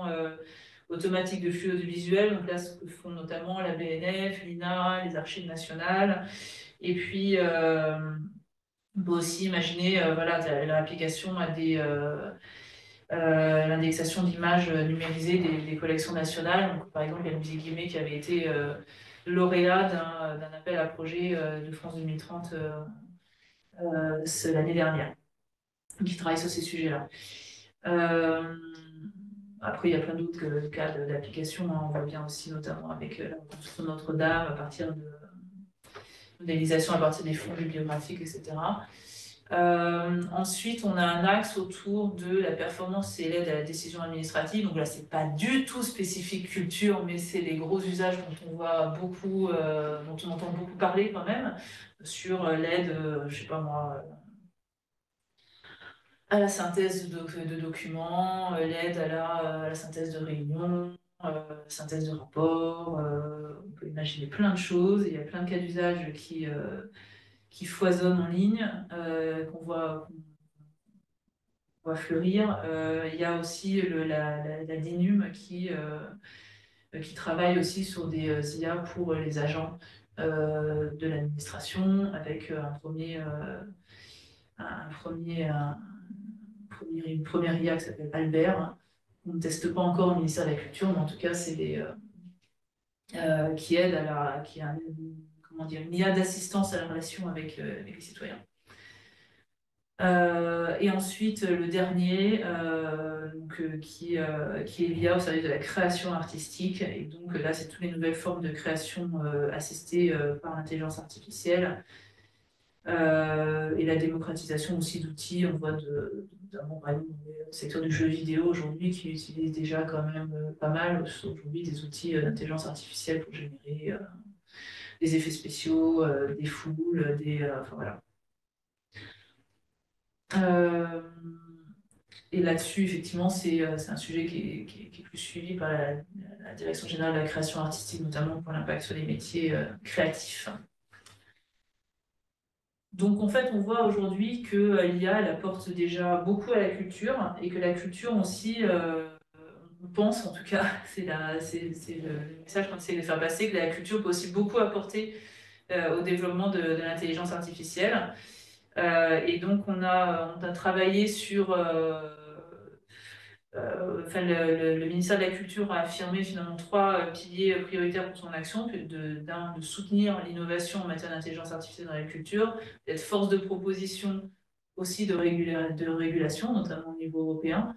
automatique de flux audiovisuels. Donc là, ce que font notamment la BNF, l'INA, les archives nationales. Et puis, on peut aussi imaginer l'application à l'indexation d'images numérisées des collections nationales. Donc, par exemple, il y a le musée Guimet qui avait été lauréat d'un appel à projet de France 2030 l'année dernière, qui travaille sur ces sujets-là. Après, il y a plein d'autres cas d'application. Hein. On voit bien aussi, notamment avec la reconstruction de Notre-Dame, à partir de modélisation à partir des fonds bibliographiques, etc. Ensuite, on a un axe autour de la performance et l'aide à la décision administrative. Donc là, c'est pas du tout spécifique culture, mais c'est les gros usages dont on voit beaucoup, dont on entend beaucoup parler quand même, sur l'aide, je sais pas moi, à la synthèse de documents, l'aide à la synthèse de réunions, synthèse de rapports. On peut imaginer plein de choses. Il y a plein de cas d'usage qui foisonnent en ligne, qu'on voit fleurir. Il y a aussi la DINUM qui travaille aussi sur des IA pour les agents de l'administration, avec une première IA qui s'appelle Albert. On ne teste pas encore au ministère de la Culture, mais en tout cas, c'est qui aide qui a une IA d'assistance à la relation avec les citoyens. Et ensuite, le dernier, qui est l'IA au service de la création artistique. Et donc là, c'est toutes les nouvelles formes de création assistées par l'intelligence artificielle. Et la démocratisation aussi d'outils. On voit notamment par exemple dans le secteur du jeu vidéo aujourd'hui qui utilise déjà quand même pas mal aujourd'hui des outils d'intelligence artificielle pour générer des effets spéciaux, des foules, enfin voilà. Et là-dessus, effectivement, c'est un sujet qui est plus suivi par la Direction générale de la création artistique, notamment pour l'impact sur les métiers créatifs. Donc, en fait, on voit aujourd'hui que l'IA, elle apporte déjà beaucoup à la culture et que la culture aussi, on pense en tout cas, c'est le message qu'on essaie de faire passer, que la culture peut aussi beaucoup apporter au développement de l'intelligence artificielle. Et donc, on a travaillé sur... le ministère de la Culture a affirmé finalement 3 piliers prioritaires pour son action, de soutenir l'innovation en matière d'intelligence artificielle dans la culture, d'être force de proposition aussi de régulation, notamment au niveau européen,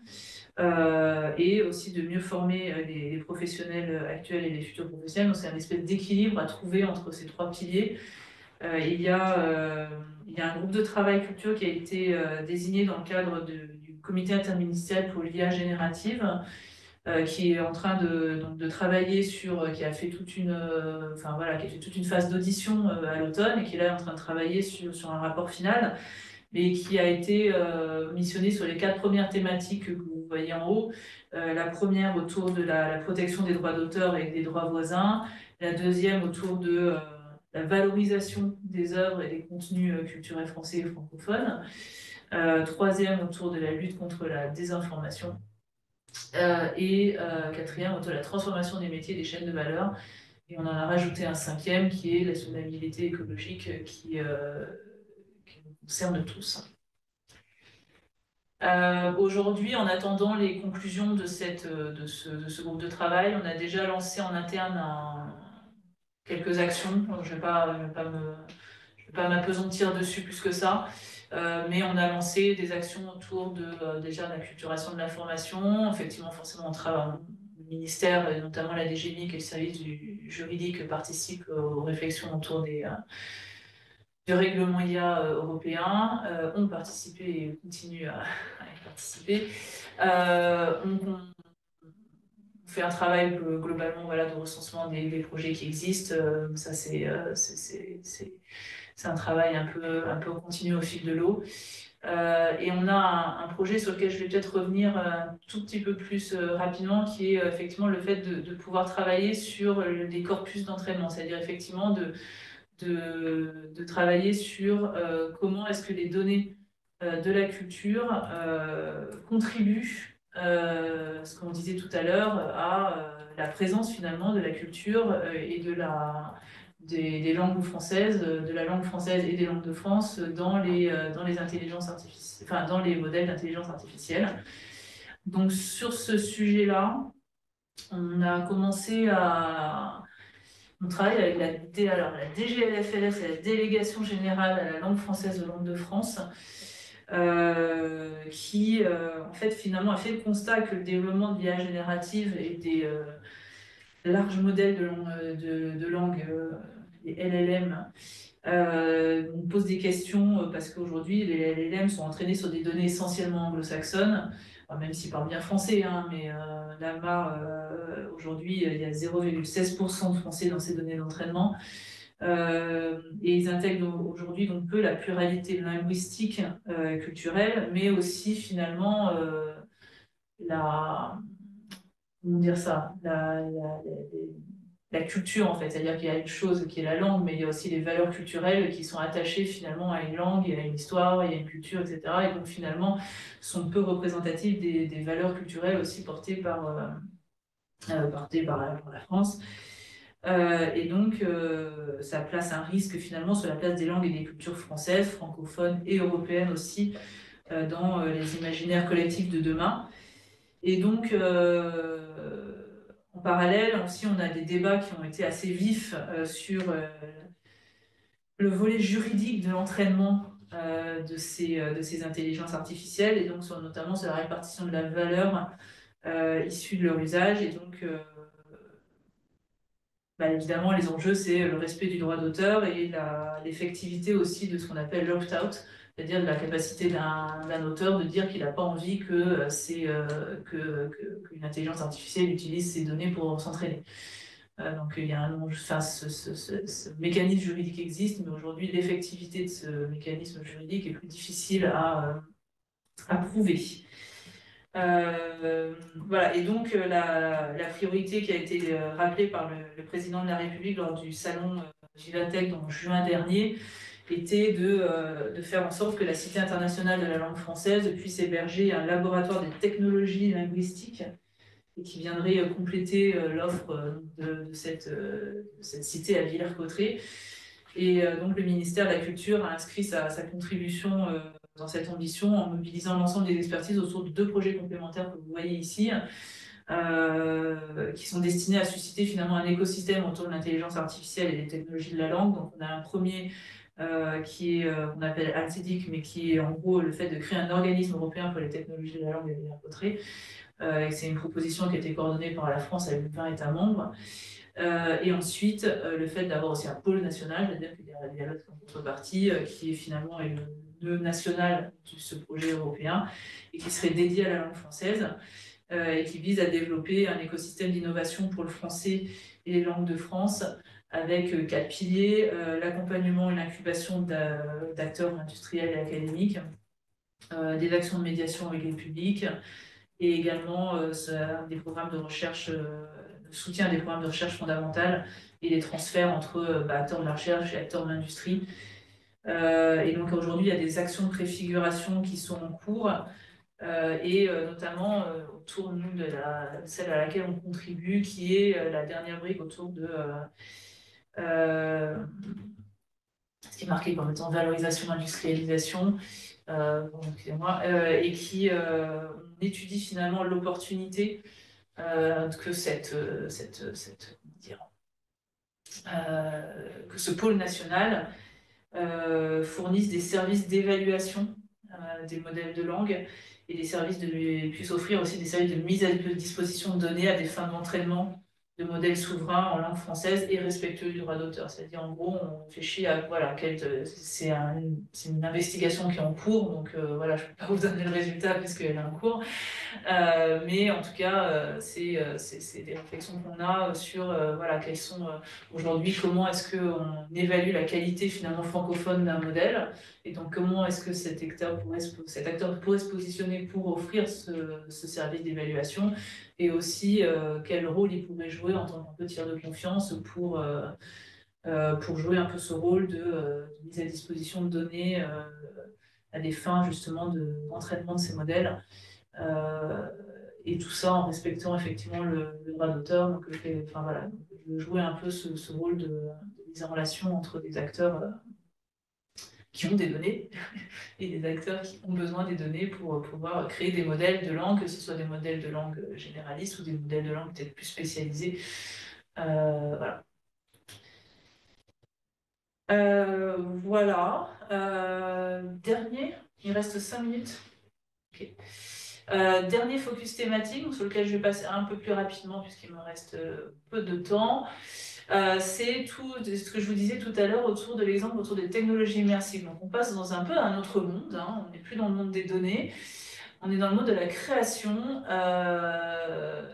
et aussi de mieux former les professionnels actuels et les futurs professionnels. Donc c'est un espèce d'équilibre à trouver entre ces 3 piliers. Il y a un groupe de travail culture qui a été désigné dans le cadre du comité interministériel pour l'IA générative, qui est en train de travailler sur, qui a fait toute une, enfin voilà, qui a fait toute une phase d'audition à l'automne et qui est là en train de travailler sur un rapport final, mais qui a été missionné sur les 4 premières thématiques que vous voyez en haut. La première autour de la protection des droits d'auteur et des droits voisins, la deuxième autour de la valorisation des œuvres et des contenus culturels français et francophones, troisième autour de la lutte contre la désinformation, et quatrième autour de la transformation des métiers et des chaînes de valeur. Et on en a rajouté un cinquième qui est la soutenabilité écologique qui nous concerne tous. Aujourd'hui, en attendant les conclusions de ce groupe de travail, on a déjà lancé en interne quelques actions. Je ne vais pas m'appesantir dessus plus que ça, mais on a lancé des actions autour déjà de l'acculturation de l'information. Effectivement, forcément, le ministère, et notamment la DGMIC et le service du juridique participent aux réflexions autour du règlement IA européen, ont participé et continuent à y participer. On fait un travail globalement voilà, de recensement des projets qui existent. Ça, c'est un travail un peu continu au fil de l'eau. Et on a un projet sur lequel je vais peut-être revenir un tout petit peu plus rapidement, qui est effectivement le fait de pouvoir travailler sur des corpus d'entraînement, c'est-à-dire effectivement de travailler sur comment est-ce que les données de la culture contribuent, ce qu'on disait tout à l'heure, à la présence finalement de la culture et des langues françaises, de la langue française et des langues de France dans les intelligences artificielles, enfin dans les modèles d'intelligence artificielle. Donc sur ce sujet-là, on a commencé à on travaille avec la DGLFLS, c'est la Délégation Générale à la Langue Française de Langue de France, qui, en fait, finalement, a fait le constat que le développement de l'IA générative et des larges modèles de langue, les LLM, on pose des questions parce qu'aujourd'hui, les LLM sont entraînés sur des données essentiellement anglo-saxonnes, même s'ils parlent bien français, hein, mais l'AMA, aujourd'hui, il y a 0,16% de français dans ces données d'entraînement. Et ils intègrent aujourd'hui donc peu la pluralité linguistique, culturelle, mais aussi finalement comment dire ça, la culture en fait, c'est-à-dire qu'il y a une chose qui est la langue, mais il y a aussi les valeurs culturelles qui sont attachées finalement à une langue, et à une histoire, et à une culture, etc. Et donc finalement sont peu représentatives des valeurs culturelles aussi portées par la France. Et donc ça place un risque finalement sur la place des langues et des cultures françaises, francophones et européennes aussi, dans les imaginaires collectifs de demain. Et donc, en parallèle, aussi, on a des débats qui ont été assez vifs sur le volet juridique de l'entraînement de ces intelligences artificielles, et donc notamment sur la répartition de la valeur issue de leur usage. Et donc, évidemment, les enjeux, c'est le respect du droit d'auteur et l'effectivité aussi de ce qu'on appelle l'opt-out, c'est-à-dire de la capacité d'un auteur de dire qu'il n'a pas envie qu'une intelligence artificielle utilise ces données pour s'entraîner. Donc il y a ce mécanisme juridique existe, mais aujourd'hui l'effectivité de ce mécanisme juridique est plus difficile à prouver. Voilà, et donc la priorité qui a été rappelée par le président de la République lors du salon Vivatech en juin dernier était de faire en sorte que la Cité internationale de la langue française puisse héberger un laboratoire des technologies linguistiques et qui viendrait compléter l'offre de cette cité à Villers-Cotterêts. Et donc le ministère de la Culture a inscrit sa contribution dans cette ambition en mobilisant l'ensemble des expertises autour de 2 projets complémentaires que vous voyez ici, qui sont destinés à susciter finalement un écosystème autour de l'intelligence artificielle et des technologies de la langue. Donc on a un premier qui est, qu'on appelle ALCEDIC, mais qui est en gros le fait de créer un organisme européen pour les technologies de la langue à Villers-Cotterêts. C'est une proposition qui a été coordonnée par la France avec 20 États membres. Et ensuite, le fait d'avoir aussi un pôle national, c'est-à-dire qu'il y a l'autre contrepartie, qui est finalement le national de ce projet européen et qui serait dédié à la langue française. et qui vise à développer un écosystème d'innovation pour le français et les langues de France, avec 4 piliers, l'accompagnement et l'incubation d'acteurs industriels et académiques, des actions de médiation avec les publics, et également des programmes de recherche, de soutien à des programmes de recherche fondamentale et des transferts entre acteurs de la recherche et acteurs de l'industrie. Et donc aujourd'hui, il y a des actions de préfiguration qui sont en cours, et notamment autour nous, de celle à laquelle on contribue, qui est la dernière brique autour de ce qui est marqué comme étant valorisation, industrialisation, et qui on étudie finalement l'opportunité que que ce pôle national fournisse des services d'évaluation des modèles de langue et puisse offrir aussi des services de mise à disposition de données à des fins d'entraînement de modèles souverains en langue française et respectueux du droit d'auteur. C'est-à-dire, en gros, on réfléchit à, voilà, c'est une investigation qui est en cours, donc voilà, je ne peux pas vous donner le résultat puisqu'elle est en cours, mais en tout cas, c'est des réflexions qu'on a sur voilà, quels sont aujourd'hui, comment est-ce qu'on évalue la qualité finalement francophone d'un modèle, et donc comment est-ce que cet acteur pourrait se positionner pour offrir ce service d'évaluation, et aussi quel rôle il pourrait jouer en tant que tiers de confiance pour jouer un peu ce rôle de mise à disposition de données à des fins justement d'entraînement de ces modèles. Et tout ça en respectant effectivement le droit d'auteur. Donc, enfin, voilà, je jouais un peu ce rôle de mise en relation entre des acteurs qui ont des données et des acteurs qui ont besoin des données pour pouvoir créer des modèles de langue, que ce soit des modèles de langue généralistes ou des modèles de langue peut-être plus spécialisés. Voilà. Voilà. Dernier, il reste 5 minutes. Okay. Dernier focus thématique, sur lequel je vais passer un peu plus rapidement puisqu'il me reste peu de temps, c'est tout ce que je vous disais tout à l'heure autour de l'exemple autour des technologies immersives. Donc on passe dans un peu un autre monde, hein. On n'est plus dans le monde des données, on est dans le monde de la création,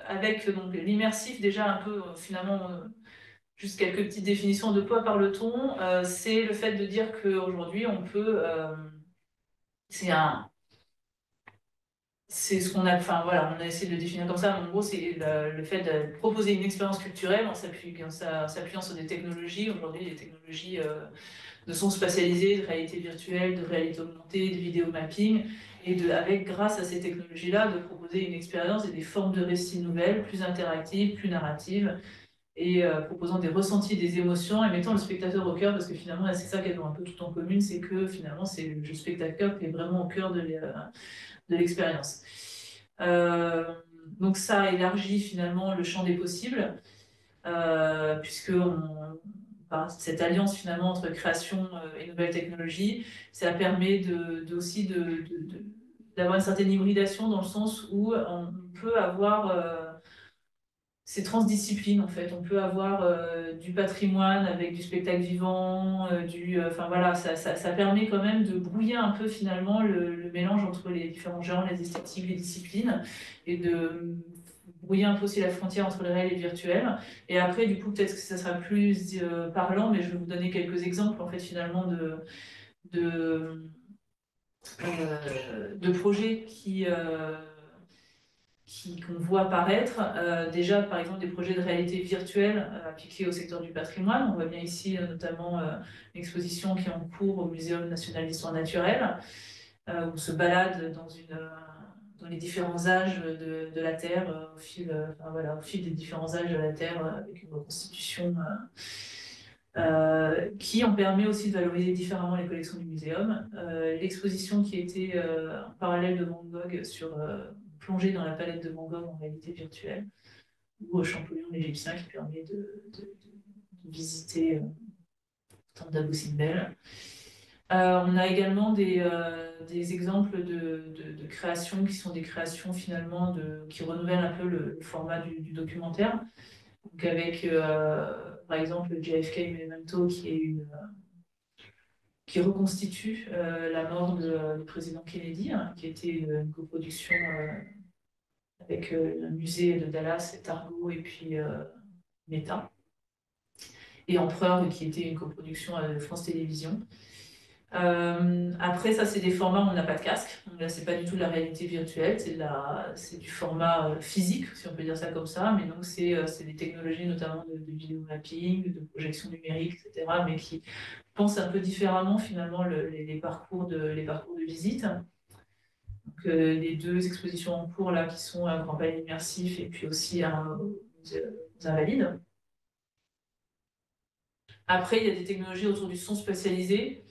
avec donc l'immersif déjà un peu finalement, juste quelques petites définitions de quoi parle-t-on. C'est le fait de dire qu'aujourd'hui on peut, c'est ce qu'on a, enfin voilà, on a essayé de le définir comme ça, mais en gros, c'est le fait de proposer une expérience culturelle en s'appuyant sur des technologies. Aujourd'hui, les technologies de son spatialisé, de réalité virtuelle, de réalité augmentée, de vidéo mapping, et grâce à ces technologies-là, de proposer une expérience et des formes de récits nouvelles, plus interactives, plus narratives, et proposant des ressentis, des émotions, et mettant le spectateur au cœur, parce que finalement, c'est ça qu'elles ont un peu tout en commune, c'est que finalement, c'est le spectateur qui est vraiment au cœur de l'expérience. Donc ça élargit finalement le champ des possibles, puisque cette alliance finalement entre création et nouvelles technologies, ça permet aussi d'avoir une certaine hybridation dans le sens où on peut avoir c'est transdiscipline en fait. On peut avoir du patrimoine avec du spectacle vivant, enfin voilà, ça permet quand même de brouiller un peu finalement le mélange entre les différents genres, les esthétiques, les disciplines, et de brouiller un peu aussi la frontière entre le réel et le virtuel. Et après, du coup, peut-être que ça sera plus parlant, mais je vais vous donner quelques exemples en fait finalement de, de projets qu'on voit apparaître. Déjà, par exemple, des projets de réalité virtuelle appliqués au secteur du patrimoine. On voit bien ici notamment l'exposition qui est en cours au Muséum national d'histoire naturelle, où on se balade dans les différents âges de la Terre, au fil des différents âges de la Terre, avec une reconstitution qui en permet aussi de valoriser différemment les collections du muséum. L'exposition qui était en parallèle de Van Gogh sur plonger dans la palette de Van Gogh en réalité virtuelle, ou au Champollion l'Égyptien qui permet de visiter le temple d'Abou Simbel. On a également des exemples de créations qui sont des créations finalement qui renouvellent un peu le format du documentaire. Donc avec par exemple JFK Memento qui reconstitue la mort du président Kennedy, hein, qui était une coproduction avec le musée de Dallas, Targo et puis Meta. Et Empereur, qui était une coproduction de France Télévisions. Après, ça, c'est des formats où on n'a pas de casque. Donc là, c'est pas du tout de la réalité virtuelle, c'est du format physique, si on peut dire ça comme ça. Mais donc, c'est des technologies notamment de vidéo mapping, de projection numérique, etc. Mais qui pensent un peu différemment, finalement, les parcours de visite. Donc, les deux expositions en cours, là, qui sont à Grand Palais Immersif et puis aussi aux Invalides. Après, il y a des technologies autour du son spatialisé.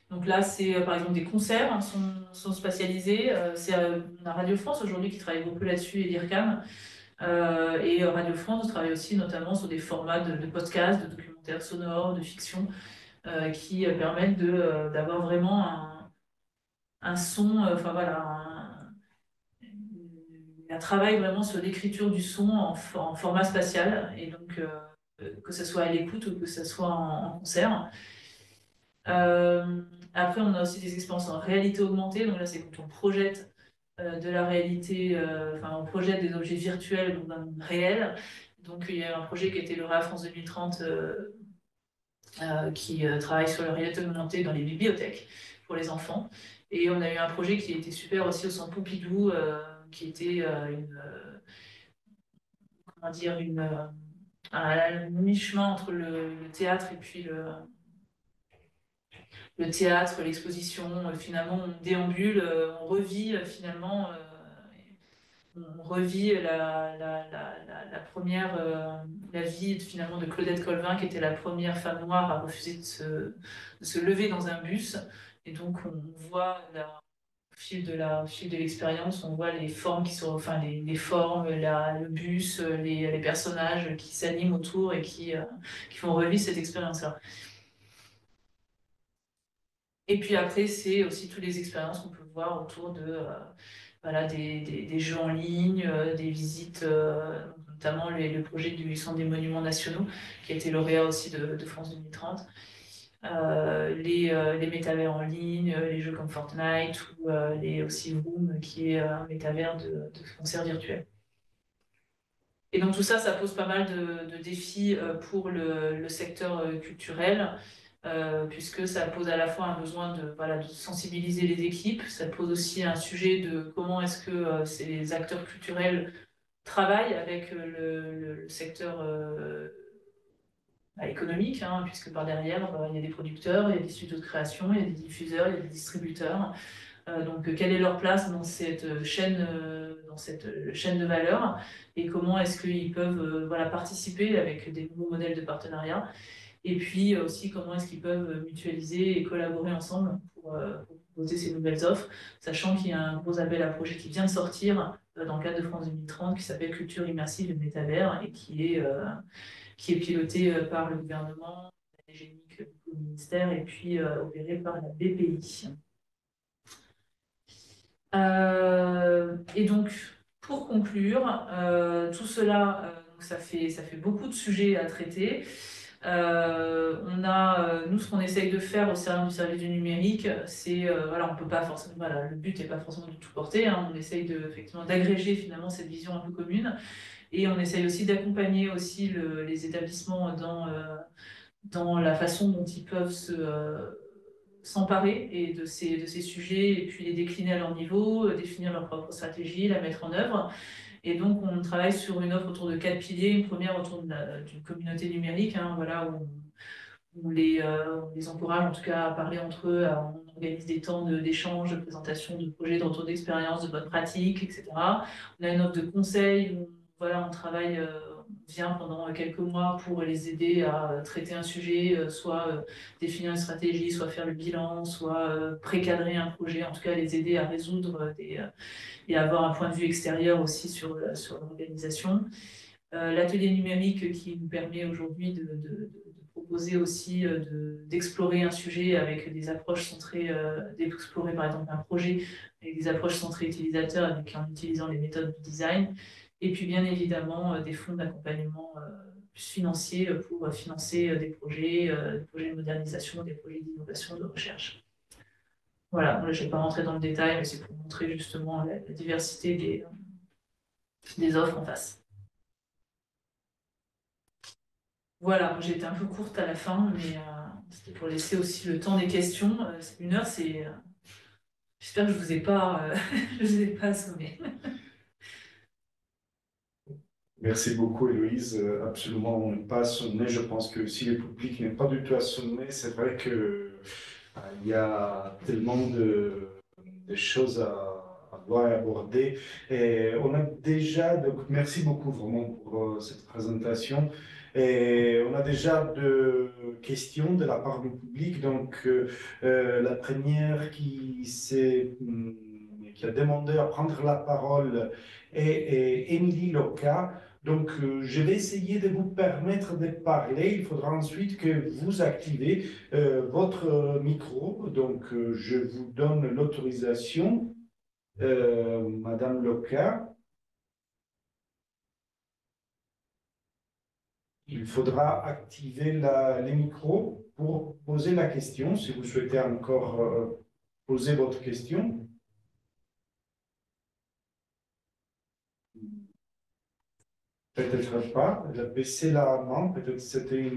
Donc là, c'est par exemple des concerts sont spatialisés. On a Radio France aujourd'hui qui travaille beaucoup là-dessus et l'IRCAM. Et Radio France travaille aussi notamment sur des formats de podcasts, de documentaires sonores, de fiction, qui permettent d'avoir vraiment un son, enfin voilà, un travail vraiment sur l'écriture du son en format spatial. Et donc, que ce soit à l'écoute ou que ce soit en concert. Après, on a aussi des expériences en réalité augmentée. Donc là, c'est quand on projette de la réalité, enfin, on projette des objets virtuels dans un monde réel. Donc, il y a un projet qui a été lauréat France 2030 qui travaille sur la réalité augmentée dans les bibliothèques pour les enfants. Et on a eu un projet qui était super aussi au Centre Pompidou, qui était comment dire, un mi-chemin entre le théâtre et puis le théâtre, l'exposition, finalement, on déambule, on revit finalement, on revit la première, la vie finalement de Claudette Colvin, qui était la première femme noire à refuser de se lever dans un bus. Et donc, on voit au fil de l'expérience, on voit les formes qui sont, enfin, les formes, le bus, les personnages qui s'animent autour et qui font revivre cette expérience-là. Et puis après, c'est aussi toutes les expériences qu'on peut voir autour voilà, des jeux en ligne, des visites, notamment le projet du Centre des Monuments Nationaux, qui a été lauréat aussi de France 2030. Les métavers en ligne, les jeux comme Fortnite ou aussi Room, qui est un métavers de concert virtuel. Et donc tout ça, ça pose pas mal de défis pour le secteur culturel, puisque ça pose à la fois un besoin voilà, de sensibiliser les équipes, ça pose aussi un sujet de comment est-ce que ces acteurs culturels travaillent avec le secteur économique, hein, puisque par derrière, il y a des producteurs, il y a des studios de création, il y a des diffuseurs, il y a des distributeurs. Donc, quelle est leur place dans cette chaîne de valeur et comment est-ce qu'ils peuvent voilà, participer avec des nouveaux modèles de partenariat et puis aussi comment est-ce qu'ils peuvent mutualiser et collaborer ensemble pour proposer ces nouvelles offres, sachant qu'il y a un gros appel à projet qui vient de sortir dans le cadre de France 2030 qui s'appelle Culture immersive et métavers et qui est piloté par le gouvernement, la DGNIC, le ministère et puis opéré par la BPI. Et donc, pour conclure, tout cela, donc ça fait beaucoup de sujets à traiter. Nous, ce qu'on essaye de faire au sein du service du numérique, c'est, voilà, on peut pas forcément, voilà, le but n'est pas forcément de tout porter, hein, on essaye effectivement d'agréger finalement cette vision un peu commune, et on essaye aussi d'accompagner aussi les établissements dans la façon dont ils peuvent s'emparer et de ces sujets et puis les décliner à leur niveau, définir leur propre stratégie, la mettre en œuvre. Et donc, on travaille sur une offre autour de 4 piliers. Une première autour d'une communauté numérique, hein, voilà, où on les encourage en tout cas à parler entre eux, on organise des temps d'échange, de présentation de projets, de retour d'expérience, de bonnes pratiques, etc. On a une offre de conseil où voilà, on travaille, on vient pendant quelques mois pour les aider à traiter un sujet, soit définir une stratégie, soit faire le bilan, soit précadrer un projet, en tout cas les aider à résoudre et avoir un point de vue extérieur aussi sur l'organisation. L'atelier numérique qui nous permet aujourd'hui de proposer aussi d'explorer un sujet avec des approches centrées, d'explorer par exemple un projet avec des approches centrées utilisateurs en utilisant les méthodes de design. Et puis bien évidemment des fonds d'accompagnement financiers pour financer des projets de modernisation, des projets d'innovation, de recherche. Voilà, je ne vais pas rentrer dans le détail, mais c'est pour montrer justement la diversité des offres en face. Voilà, j'ai été un peu courte à la fin, mais c'était pour laisser aussi le temps des questions. 1 heure, c'est... J'espère que je vous ai pas, je vous ai pas assommé. Merci beaucoup, Héloïse. Absolument, on n'est pas assommé. Je pense que si le public n'est pas du tout assommé, c'est vrai que il y a tellement de choses à voir et aborder. Et on a déjà, donc merci beaucoup vraiment pour cette présentation. Et on a déjà 2 questions de la part du public. Donc, la première qui a demandé à prendre la parole est Émilie Loca. Donc, je vais essayer de vous permettre de parler. Il faudra ensuite que vous activez votre micro. Donc, je vous donne l'autorisation, Madame Loca. Il faudra activer les micros pour poser la question, si vous souhaitez encore poser votre question. Peut-être pas. Elle a baissé la main. Peut-être que c'était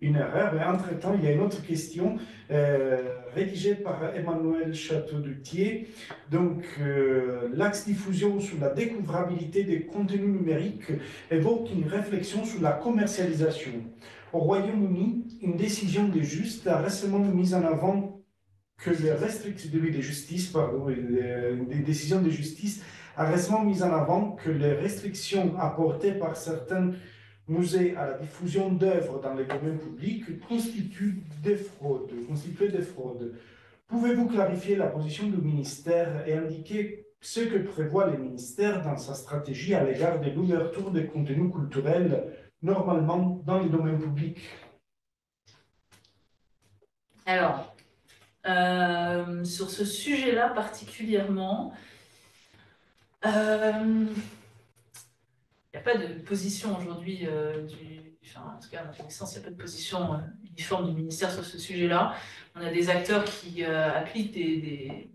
une erreur. Mais entre-temps, il y a une autre question rédigée par Emmanuel Château-Dutier. Donc, l'axe diffusion sur la découvrabilité des contenus numériques évoque une réflexion sur la commercialisation. Au Royaume-Uni, une décision de justice a récemment mis en avant que les restrictions de justice, pardon, des décisions de justice a récemment mis en avant que les restrictions apportées par certains musées à la diffusion d'œuvres dans les domaines publics constituaient des fraudes. Pouvez-vous clarifier la position du ministère et indiquer ce que prévoit le ministère dans sa stratégie à l'égard de l'ouverture des contenus culturels normalement dans les domaines publics? Alors, sur ce sujet-là particulièrement, il n'y a pas de position aujourd'hui enfin, en tout cas, à ma connaissance, il n'y a pas de position uniforme du ministère sur ce sujet-là. On a des acteurs qui appliquent des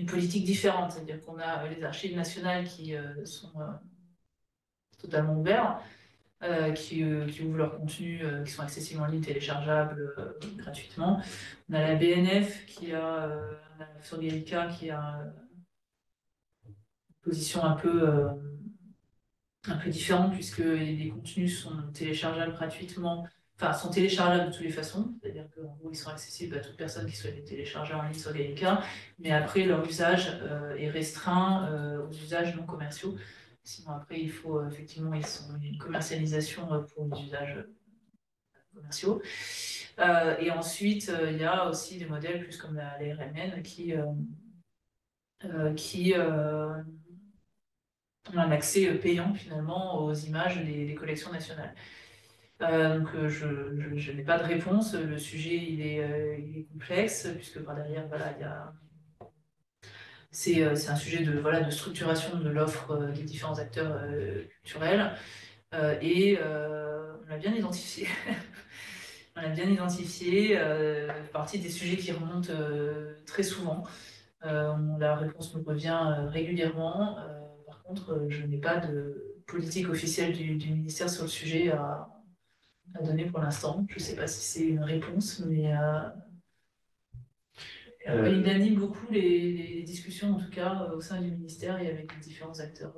politiques différentes, c'est-à-dire qu'on a les archives nationales qui sont totalement ouverts, qui ouvrent leurs contenus, qui sont accessibles en ligne, téléchargeables gratuitement. On a la BNF sur Gallica qui a une position un peu différente puisque les contenus sont téléchargeables gratuitement, enfin sont téléchargeables de toutes les façons, c'est-à-dire qu'en gros ils sont accessibles à toute personne qui souhaite les télécharger en ligne sur Gallica, mais après leur usage est restreint aux usages non commerciaux. Sinon après il faut effectivement il y a une commercialisation pour les usages commerciaux. Et ensuite il y a aussi des modèles plus comme la RMN qui ont un accès payant finalement aux images des collections nationales. Donc je n'ai pas de réponse. Le sujet il est complexe puisque par derrière voilà c'est un sujet de structuration de l'offre des différents acteurs culturels et on l'a bien identifié. On l'a bien identifié, partie des sujets qui remontent très souvent. La réponse me revient régulièrement. Par contre, je n'ai pas de politique officielle du ministère sur le sujet à donner pour l'instant. Je ne sais pas si c'est une réponse, mais il anime beaucoup les discussions, en tout cas, au sein du ministère et avec les différents acteurs.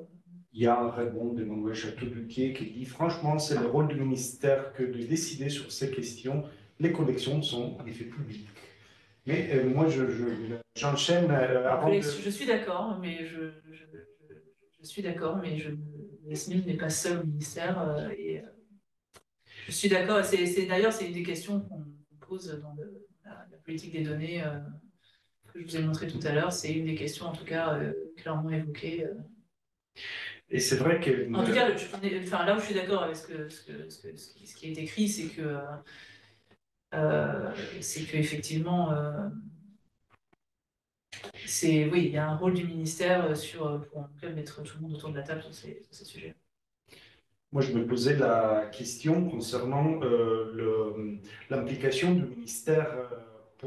Il y a un rebond d'Emmanuel Château-Duquier qui dit franchement, c'est le rôle du ministère que de décider sur ces questions. Les collections sont en effet publiques. Mais moi, j'enchaîne avant de... Je suis d'accord, mais je suis d'accord, mais le SNIL n'est pas seul au ministère. Je suis d'accord. D'ailleurs, c'est une des questions qu'on pose dans la politique des données que je vous ai montré tout à l'heure. C'est une des questions, en tout cas, clairement évoquées. Et c'est vrai que... En tout cas, enfin, là où je suis d'accord avec ce qui est écrit, c'est qu'effectivement, oui, il y a un rôle du ministère pour en tout cas mettre tout le monde autour de la table sur ces sujets. Moi, je me posais la question concernant l'implication du ministère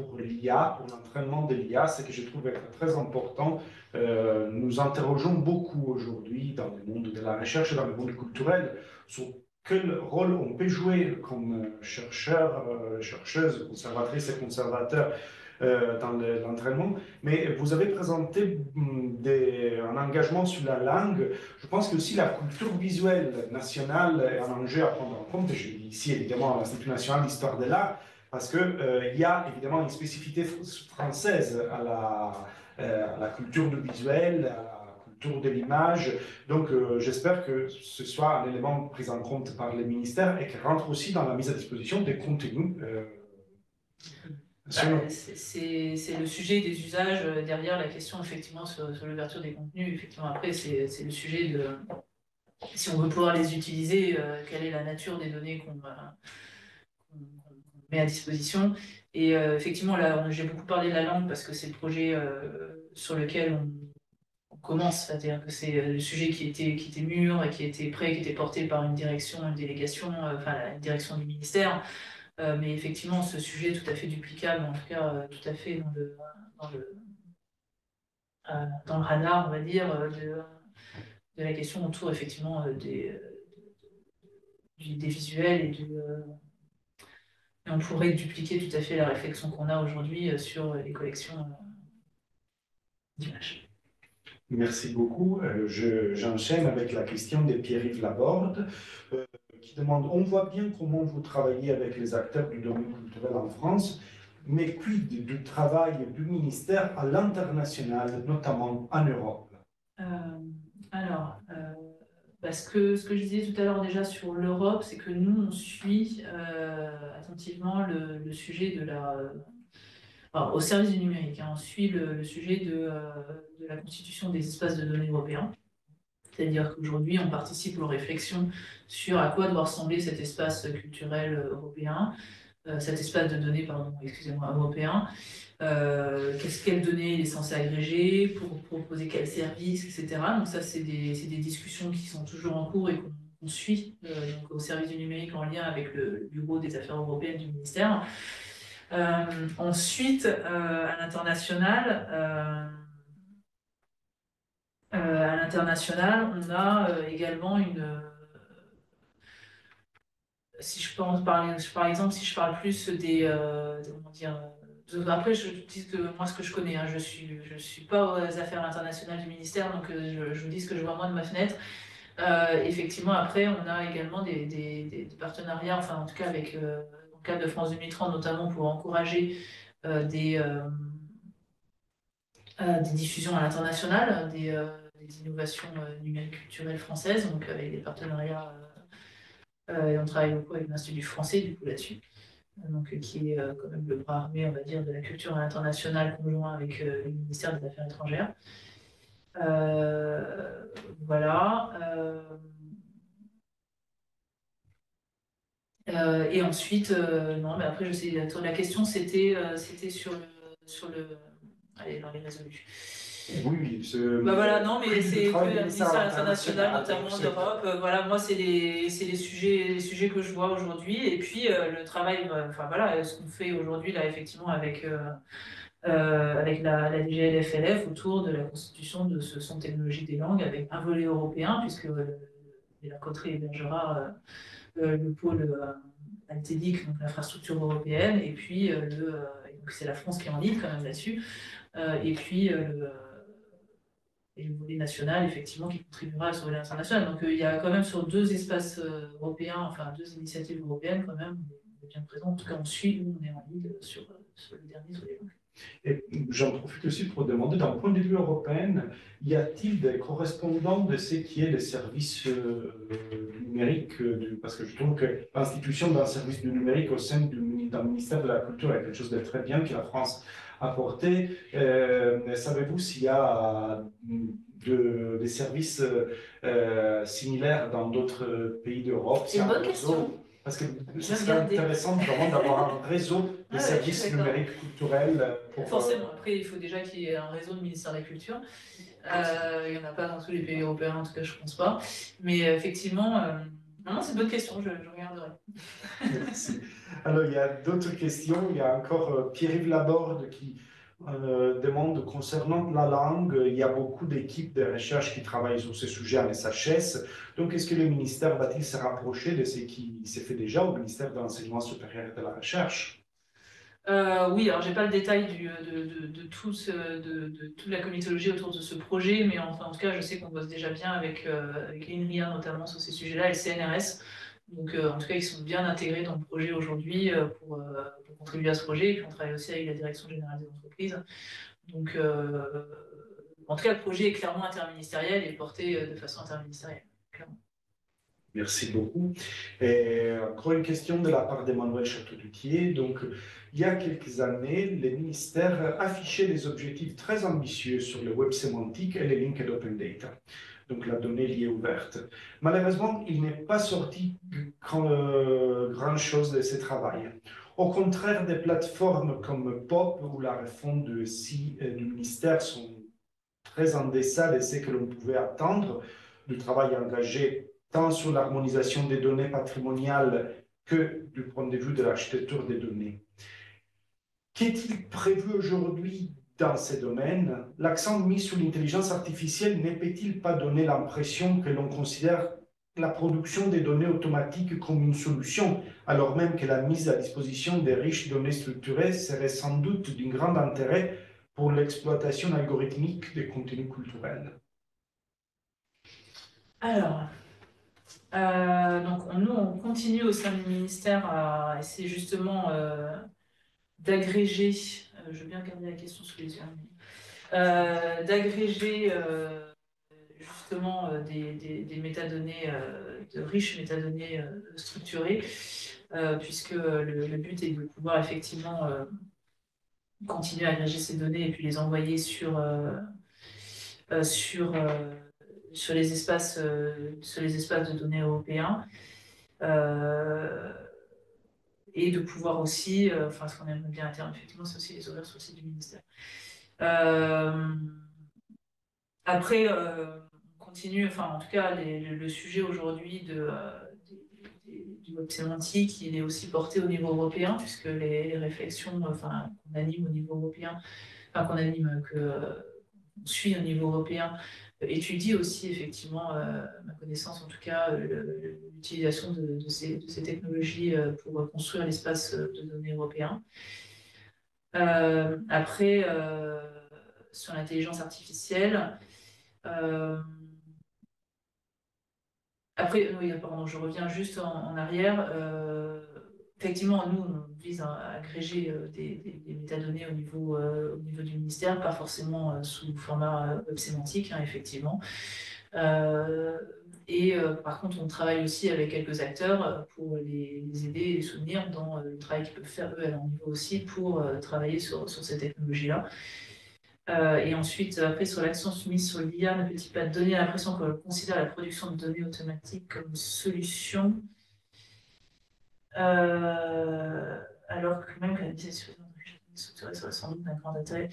pour l'IA, pour l'entraînement de l'IA, c'est que je trouve être très important. Nous interrogeons beaucoup aujourd'hui dans le monde de la recherche, dans le monde culturel, sur quel rôle on peut jouer comme chercheurs, chercheuses, conservatrices et conservateurs dans l'entraînement. Mais vous avez présenté un engagement sur la langue. Je pense que aussi la culture visuelle nationale est un enjeu à prendre en compte. Je dis ici évidemment à l'Institut national d'histoire de l'art, parce qu'il y a évidemment une spécificité française à la culture du visuel, à la culture de l'image. Donc j'espère que ce soit un élément pris en compte par les ministères et qu'il rentre aussi dans la mise à disposition des contenus. C'est le sujet des usages derrière la question effectivement sur l'ouverture des contenus. Effectivement, après, c'est le sujet de si on veut pouvoir les utiliser, quelle est la nature des données qu'on met à disposition. Et effectivement, là, j'ai beaucoup parlé de la langue parce que c'est le projet sur lequel on commence. C'est-à-dire que c'est le sujet qui était mûr et qui était prêt, qui était porté par une direction, une délégation, enfin une direction du ministère. Mais effectivement, ce sujet est tout à fait duplicable, en tout cas tout à fait dans le radar, on va dire, de la question autour effectivement des visuels et on pourrait dupliquer tout à fait la réflexion qu'on a aujourd'hui sur les collections d'images. Merci beaucoup. J'enchaîne avec la question de Pierre-Yves Laborde, qui demande, on voit bien comment vous travaillez avec les acteurs du domaine culturel en France, mais quid du travail du ministère à l'international, notamment en Europe? Ce que je disais tout à l'heure déjà sur l'Europe, c'est que nous, on suit attentivement le sujet de au service du numérique, hein, on suit le sujet de la constitution des espaces de données européens. C'est-à-dire qu'aujourd'hui, on participe aux réflexions sur à quoi doit ressembler cet espace culturel européen, cet espace de données, pardon, excusez-moi, européen. Quelles données il est censé agréger, pour proposer quels services, etc. Donc ça, c'est des discussions qui sont toujours en cours et qu'on suit donc au service du numérique en lien avec le Bureau des affaires européennes du ministère. Ensuite, à l'international, on a également si je pense par exemple, si je parle plus comment dire, après je dis que moi ce que je connais, hein, je suis pas aux affaires internationales du ministère, donc je vous dis ce que je vois moi de ma fenêtre. Effectivement, après on a également des partenariats, enfin en tout cas avec dans le cadre de France 2030 notamment pour encourager des diffusions à l'international, des innovations numériques culturelles françaises, donc avec des partenariats. Et on travaille beaucoup avec l'Institut français du coup là-dessus, donc qui est quand même le bras armé, on va dire, de la culture à l'international conjoint avec le ministère des Affaires étrangères. Voilà. Et ensuite, non, mais après je sais, la question c'était sur le, allez, dans les résolus. Oui, voilà, non, mais c'est le ministère international, notamment d'Europe. Voilà, moi, c'est les sujets que je vois aujourd'hui. Et puis, le travail, enfin voilà, ce qu'on fait aujourd'hui, là, effectivement, avec la DGLFLF autour de la constitution de ce Centre technologique des langues, avec un volet européen, puisque la Cotteret hébergera le pôle Altédic, donc l'infrastructure européenne, et puis donc c'est la France qui est en ligne quand même là-dessus. Et puis le volet national, effectivement, qui contribuera à ce volet international. Donc il y a quand même sur deux espaces européens, enfin deux initiatives européennes quand même, on est bien présent. En tout cas, on suit, nous, on est en ligne sur le dernier, sur les langues. Et j'en profite aussi pour demander, d'un point de vue européen, y a-t-il des correspondants de ce qui est le service numérique parce que je trouve que l'institution d'un service du numérique au sein d'un ministère de la Culture est quelque chose de très bien que la France a porté. Savez-vous s'il y a des services similaires dans d'autres pays d'Europe? C'est une bonne question. Parce que ce serait intéressant vraiment d'avoir un réseau de services numériques culturels. Forcément, après, il faut déjà qu'il y ait un réseau de ministère de la Culture. Il n'y en a pas dans tous les pays européens, en tout cas, je ne pense pas. Mais effectivement, Non, c'est une bonne question, je regarderai. Merci. Alors, il y a d'autres questions. Il y a encore Pierre-Yves Laborde qui demande concernant la langue. Il y a beaucoup d'équipes de recherche qui travaillent sur ce sujet en SHS. Donc, est-ce que le ministère va-t-il se rapprocher de ce qui s'est fait déjà au ministère de l'Enseignement supérieur et de la Recherche? Oui, alors j'ai pas le détail de toute la comitologie autour de ce projet, mais enfin, en tout cas, je sais qu'on bosse déjà bien avec l'INRIA notamment sur ces sujets-là et le CNRS. Donc, en tout cas, ils sont bien intégrés dans le projet aujourd'hui pour contribuer à ce projet. Et puis, on travaille aussi avec la Direction générale des entreprises. Donc, en tout cas, le projet est clairement interministériel et porté de façon interministérielle, clairement. Merci beaucoup. Et encore une question de la part d'Emmanuel Château-Dutier. Donc, il y a quelques années, les ministères affichaient des objectifs très ambitieux sur le web sémantique et les linked open data, donc la donnée liée ouverte. Malheureusement, il n'est pas sorti grand-chose de ce travail. Au contraire, des plateformes comme POP ou la refonte du ministère sont très en deçà de ce que l'on pouvait attendre du travail engagé tant sur l'harmonisation des données patrimoniales que du point de vue de l'architecture des données. Qu'est-il prévu aujourd'hui dans ces domaines? L'accent mis sur l'intelligence artificielle ne peut-il pas donner l'impression que l'on considère la production des données automatiques comme une solution, alors même que la mise à disposition des riches données structurées serait sans doute d'un grand intérêt pour l'exploitation algorithmique des contenus culturels? Alors, donc nous, on continue au sein du ministère à essayer justement d'agréger, je veux bien regarder la question sous les yeux, d'agréger justement des métadonnées, de riches métadonnées structurées, puisque le but est de pouvoir effectivement continuer à agréger ces données et puis les envoyer sur, sur les espaces de données européens. Et de pouvoir aussi, enfin ce qu'on aimerait bien à terme, effectivement, c'est aussi les ouvrir sur le site du ministère. Après, on continue, enfin en tout cas, le sujet aujourd'hui du web sémantique, il est aussi porté au niveau européen, puisque les réflexions enfin, qu'on anime au niveau européen, enfin qu'on anime, qu'on suit au niveau européen, étudie aussi effectivement, ma connaissance en tout cas, l'utilisation de ces technologies pour construire l'espace de données européen. Après, sur l'intelligence artificielle, après, oui, pardon, je reviens juste en arrière. Effectivement, nous, on vise à agréger des métadonnées au niveau du ministère, pas forcément sous format web sémantique, hein, effectivement. Par contre, on travaille aussi avec quelques acteurs pour les aider et les soutenir dans le travail qu'ils peuvent faire, eux, à leur niveau aussi, pour travailler sur ces technologies-là. Et ensuite, après, sur l'accent mise sur l'IA, ne peut-il pas donner l'impression qu'on considère la production de données automatiques comme solution, alors que même que la mise à disposition de données structurées serait sans doute d'un grand intérêt?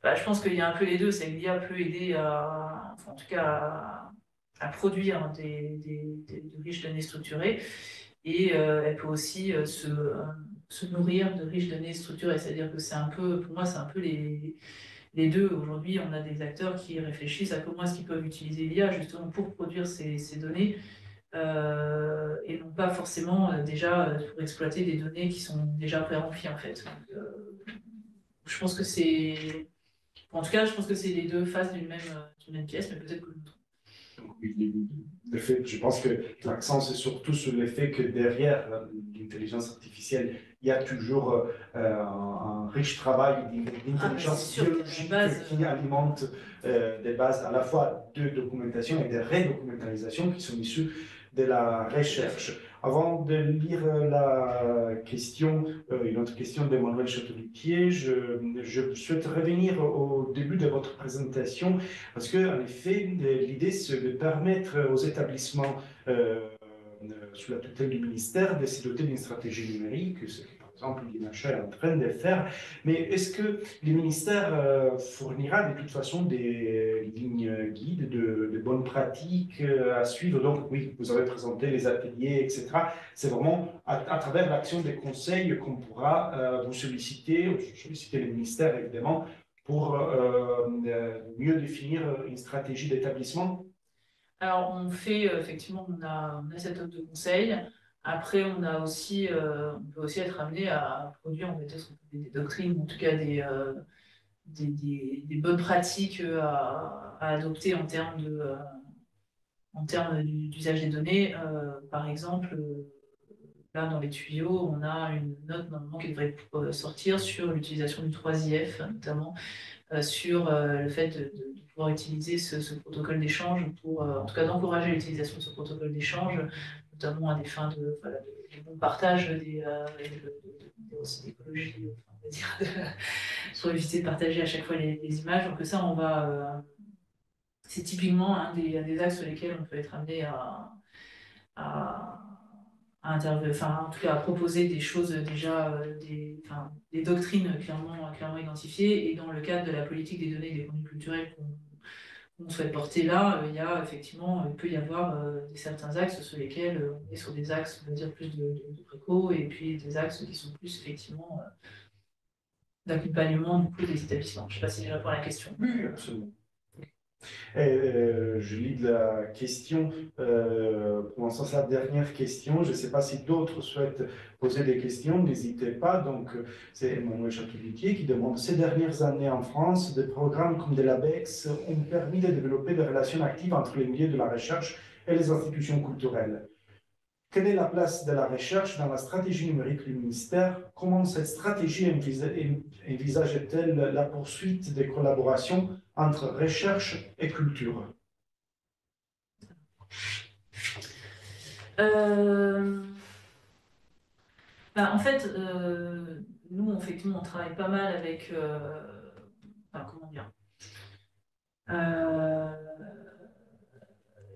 Bah, je pense qu'il y a un peu les deux, c'est que l'IA peut aider enfin, en tout cas, à produire de riches données structurées, et elle peut aussi se nourrir de riches données structurées. C'est-à-dire que c'est un peu, pour moi, c'est un peu les deux. Aujourd'hui, on a des acteurs qui réfléchissent à comment est-ce qu'ils peuvent utiliser l'IA justement pour produire ces données, et non pas forcément déjà pour exploiter des données qui sont déjà pré-remplies en fait. Donc, je pense que c'est, en tout cas, je pense que c'est les deux faces d'une même pièce, mais peut-être que je me trompe. Le fait, je pense que l'accent, c'est surtout sur le fait que derrière l'intelligence artificielle, il y a toujours un riche travail d'intelligence biologique qui alimente des bases à la fois de documentation et de redocumentalisation qui sont issues de la recherche. Avant de lire la question, une autre question d'Emmanuel Château-Dutier, je souhaite revenir au début de votre présentation parce que, en effet, l'idée, c'est de permettre aux établissements sous la tutelle du ministère, de se doter d'une stratégie numérique, ce que par exemple l'INHA est en train de faire. Mais est-ce que le ministère fournira de toute façon des lignes guides de bonnes pratiques à suivre? Donc oui, vous avez présenté les ateliers, etc. C'est vraiment à travers l'action des conseils qu'on pourra vous solliciter le ministère évidemment, pour mieux définir une stratégie d'établissement? Alors, on fait, effectivement, on a cette offre de conseil. Après, on peut aussi être amené à produire, on va dire, des doctrines, en tout cas des bonnes pratiques à adopter en termes d'usage des données. Par exemple, là, dans les tuyaux, on a une note normalement qui devrait sortir sur l'utilisation du 3IF, notamment sur le fait de pouvoir utiliser ce protocole d'échange pour, en tout cas, d'encourager l'utilisation de ce protocole d'échange, notamment à des fins de bon partage aussi d'écologie, enfin, on va dire, pour éviter de partager à chaque fois les images. Donc ça, c'est typiquement un des axes sur lesquels on peut être amené à, enfin, en tout cas, à proposer des choses déjà, des doctrines clairement identifiées. Et dans le cadre de la politique des données et des contenus culturels qu'on souhaite porter là, il peut y avoir certains axes sur lesquels on est sur des axes, on va dire, plus de préco, et puis des axes qui sont plus effectivement d'accompagnement du coup des établissements. Je ne sais pas si je réponds à la question. Oui, absolument. Je lis de la question, pour l'instant c'est la dernière question, je ne sais pas si d'autres souhaitent poser des questions, n'hésitez pas. Donc c'est Emmanuel Château-Lutier qui demande: ces dernières années en France, des programmes comme de l'ABEX ont permis de développer des relations actives entre les milieux de la recherche et les institutions culturelles. Quelle est la place de la recherche dans la stratégie numérique du ministère? Comment cette stratégie envisage-t-elle la poursuite des collaborations entre recherche et culture? En fait, nous, effectivement, on travaille pas mal avec... comment dire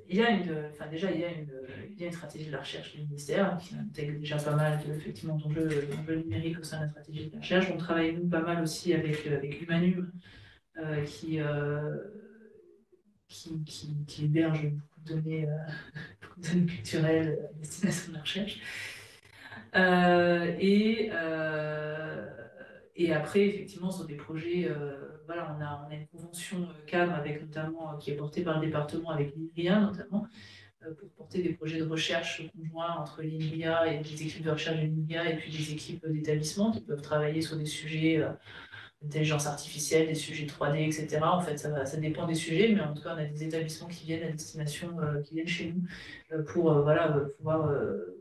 il y a déjà, il y a une stratégie de la recherche du ministère qui intègre déjà pas mal effectivement, d'enjeux numériques au sein de la stratégie de la recherche. On travaille, nous, pas mal aussi avec Humanum, qui héberge beaucoup de données, culturelles à destination de la recherche. Et après, effectivement, sur des projets, voilà, on a une convention cadre avec notamment, qui est portée par le département avec l'INRIA notamment, pour porter des projets de recherche conjoints entre l'INRIA et les équipes de recherche de l'INRIA et puis les équipes d'établissement qui peuvent travailler sur des sujets d'intelligence artificielle, des sujets 3D, etc. En fait, ça dépend des sujets, mais en tout cas, on a des établissements qui viennent à destination, qui viennent chez nous pour pouvoir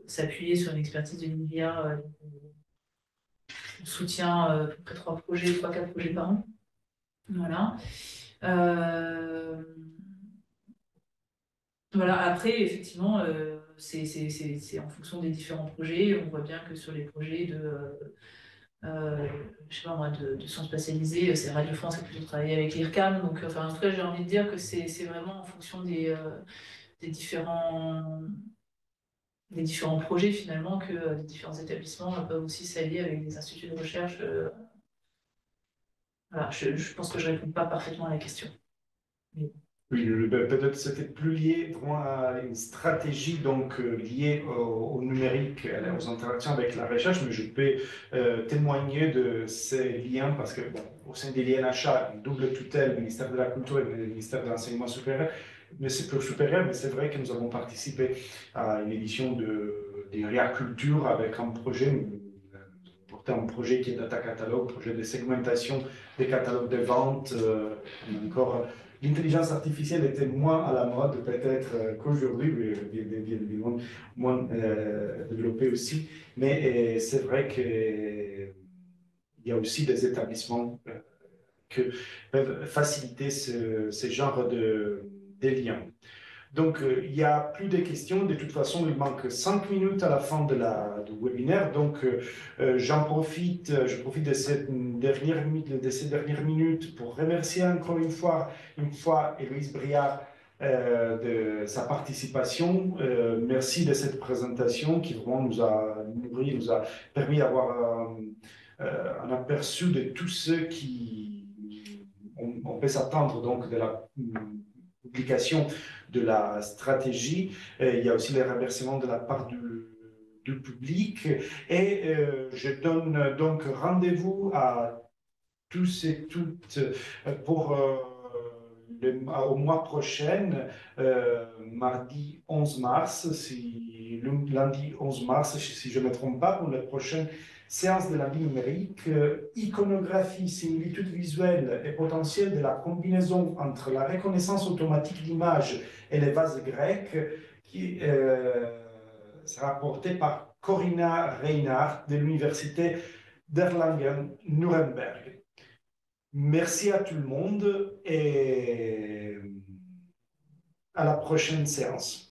s'appuyer sur une expertise de l'INRIA. On soutient à peu près 3-4 projets par an. Voilà. Voilà. Après, effectivement, c'est en fonction des différents projets. On voit bien que sur les projets je sais pas moi, de sciences spatialisées, c'est Radio France qui a plutôt travaillé avec l'IRCAM. Donc, enfin, en tout cas, j'ai envie de dire que c'est vraiment en fonction des différents projets, finalement, que les différents établissements peuvent aussi s'allier avec des instituts de recherche. Voilà, je pense que je ne réponds pas parfaitement à la question. Mais... Oui, peut-être c'était plus lié vraiment à une stratégie donc liée au numérique, aux interactions avec la recherche, mais je peux témoigner de ces liens parce que au sein de l'INHA, double tutelle, ministère de la Culture et ministère de l'Enseignement supérieur, mais c'est plus supérieur, mais c'est vrai que nous avons participé à une édition d'INRIA Culture avec un projet, un projet qui est Data Catalogue, projet de segmentation des catalogues de vente, encore. L'intelligence artificielle était moins à la mode peut-être qu'aujourd'hui, bien moins développée aussi, mais c'est vrai qu'il y a aussi des établissements qui peuvent faciliter ce genre de liens. Donc, il n'y a plus de questions. De toute façon, il manque 5 minutes à la fin du webinaire. Donc, je profite de ces dernières minutes pour remercier encore une fois Héloïse Briard de sa participation. Merci de cette présentation qui vraiment nous a nourri, nous a permis d'avoir un aperçu de tout ce qui on peut s'attendre donc de la publication de la stratégie. Il y a aussi les remerciements de la part du public et je donne donc rendez-vous à tous et toutes pour au mois prochain, mardi 11 mars, lundi 11 mars, si je ne me trompe pas, pour la prochaine séance de la vie numérique, iconographie, similitude visuelle et potentiel de la combinaison entre la reconnaissance automatique d'images et les vases grecs, qui sera portée par Corinna Reinhardt de l'Université d'Erlangen-Nuremberg. Merci à tout le monde et à la prochaine séance.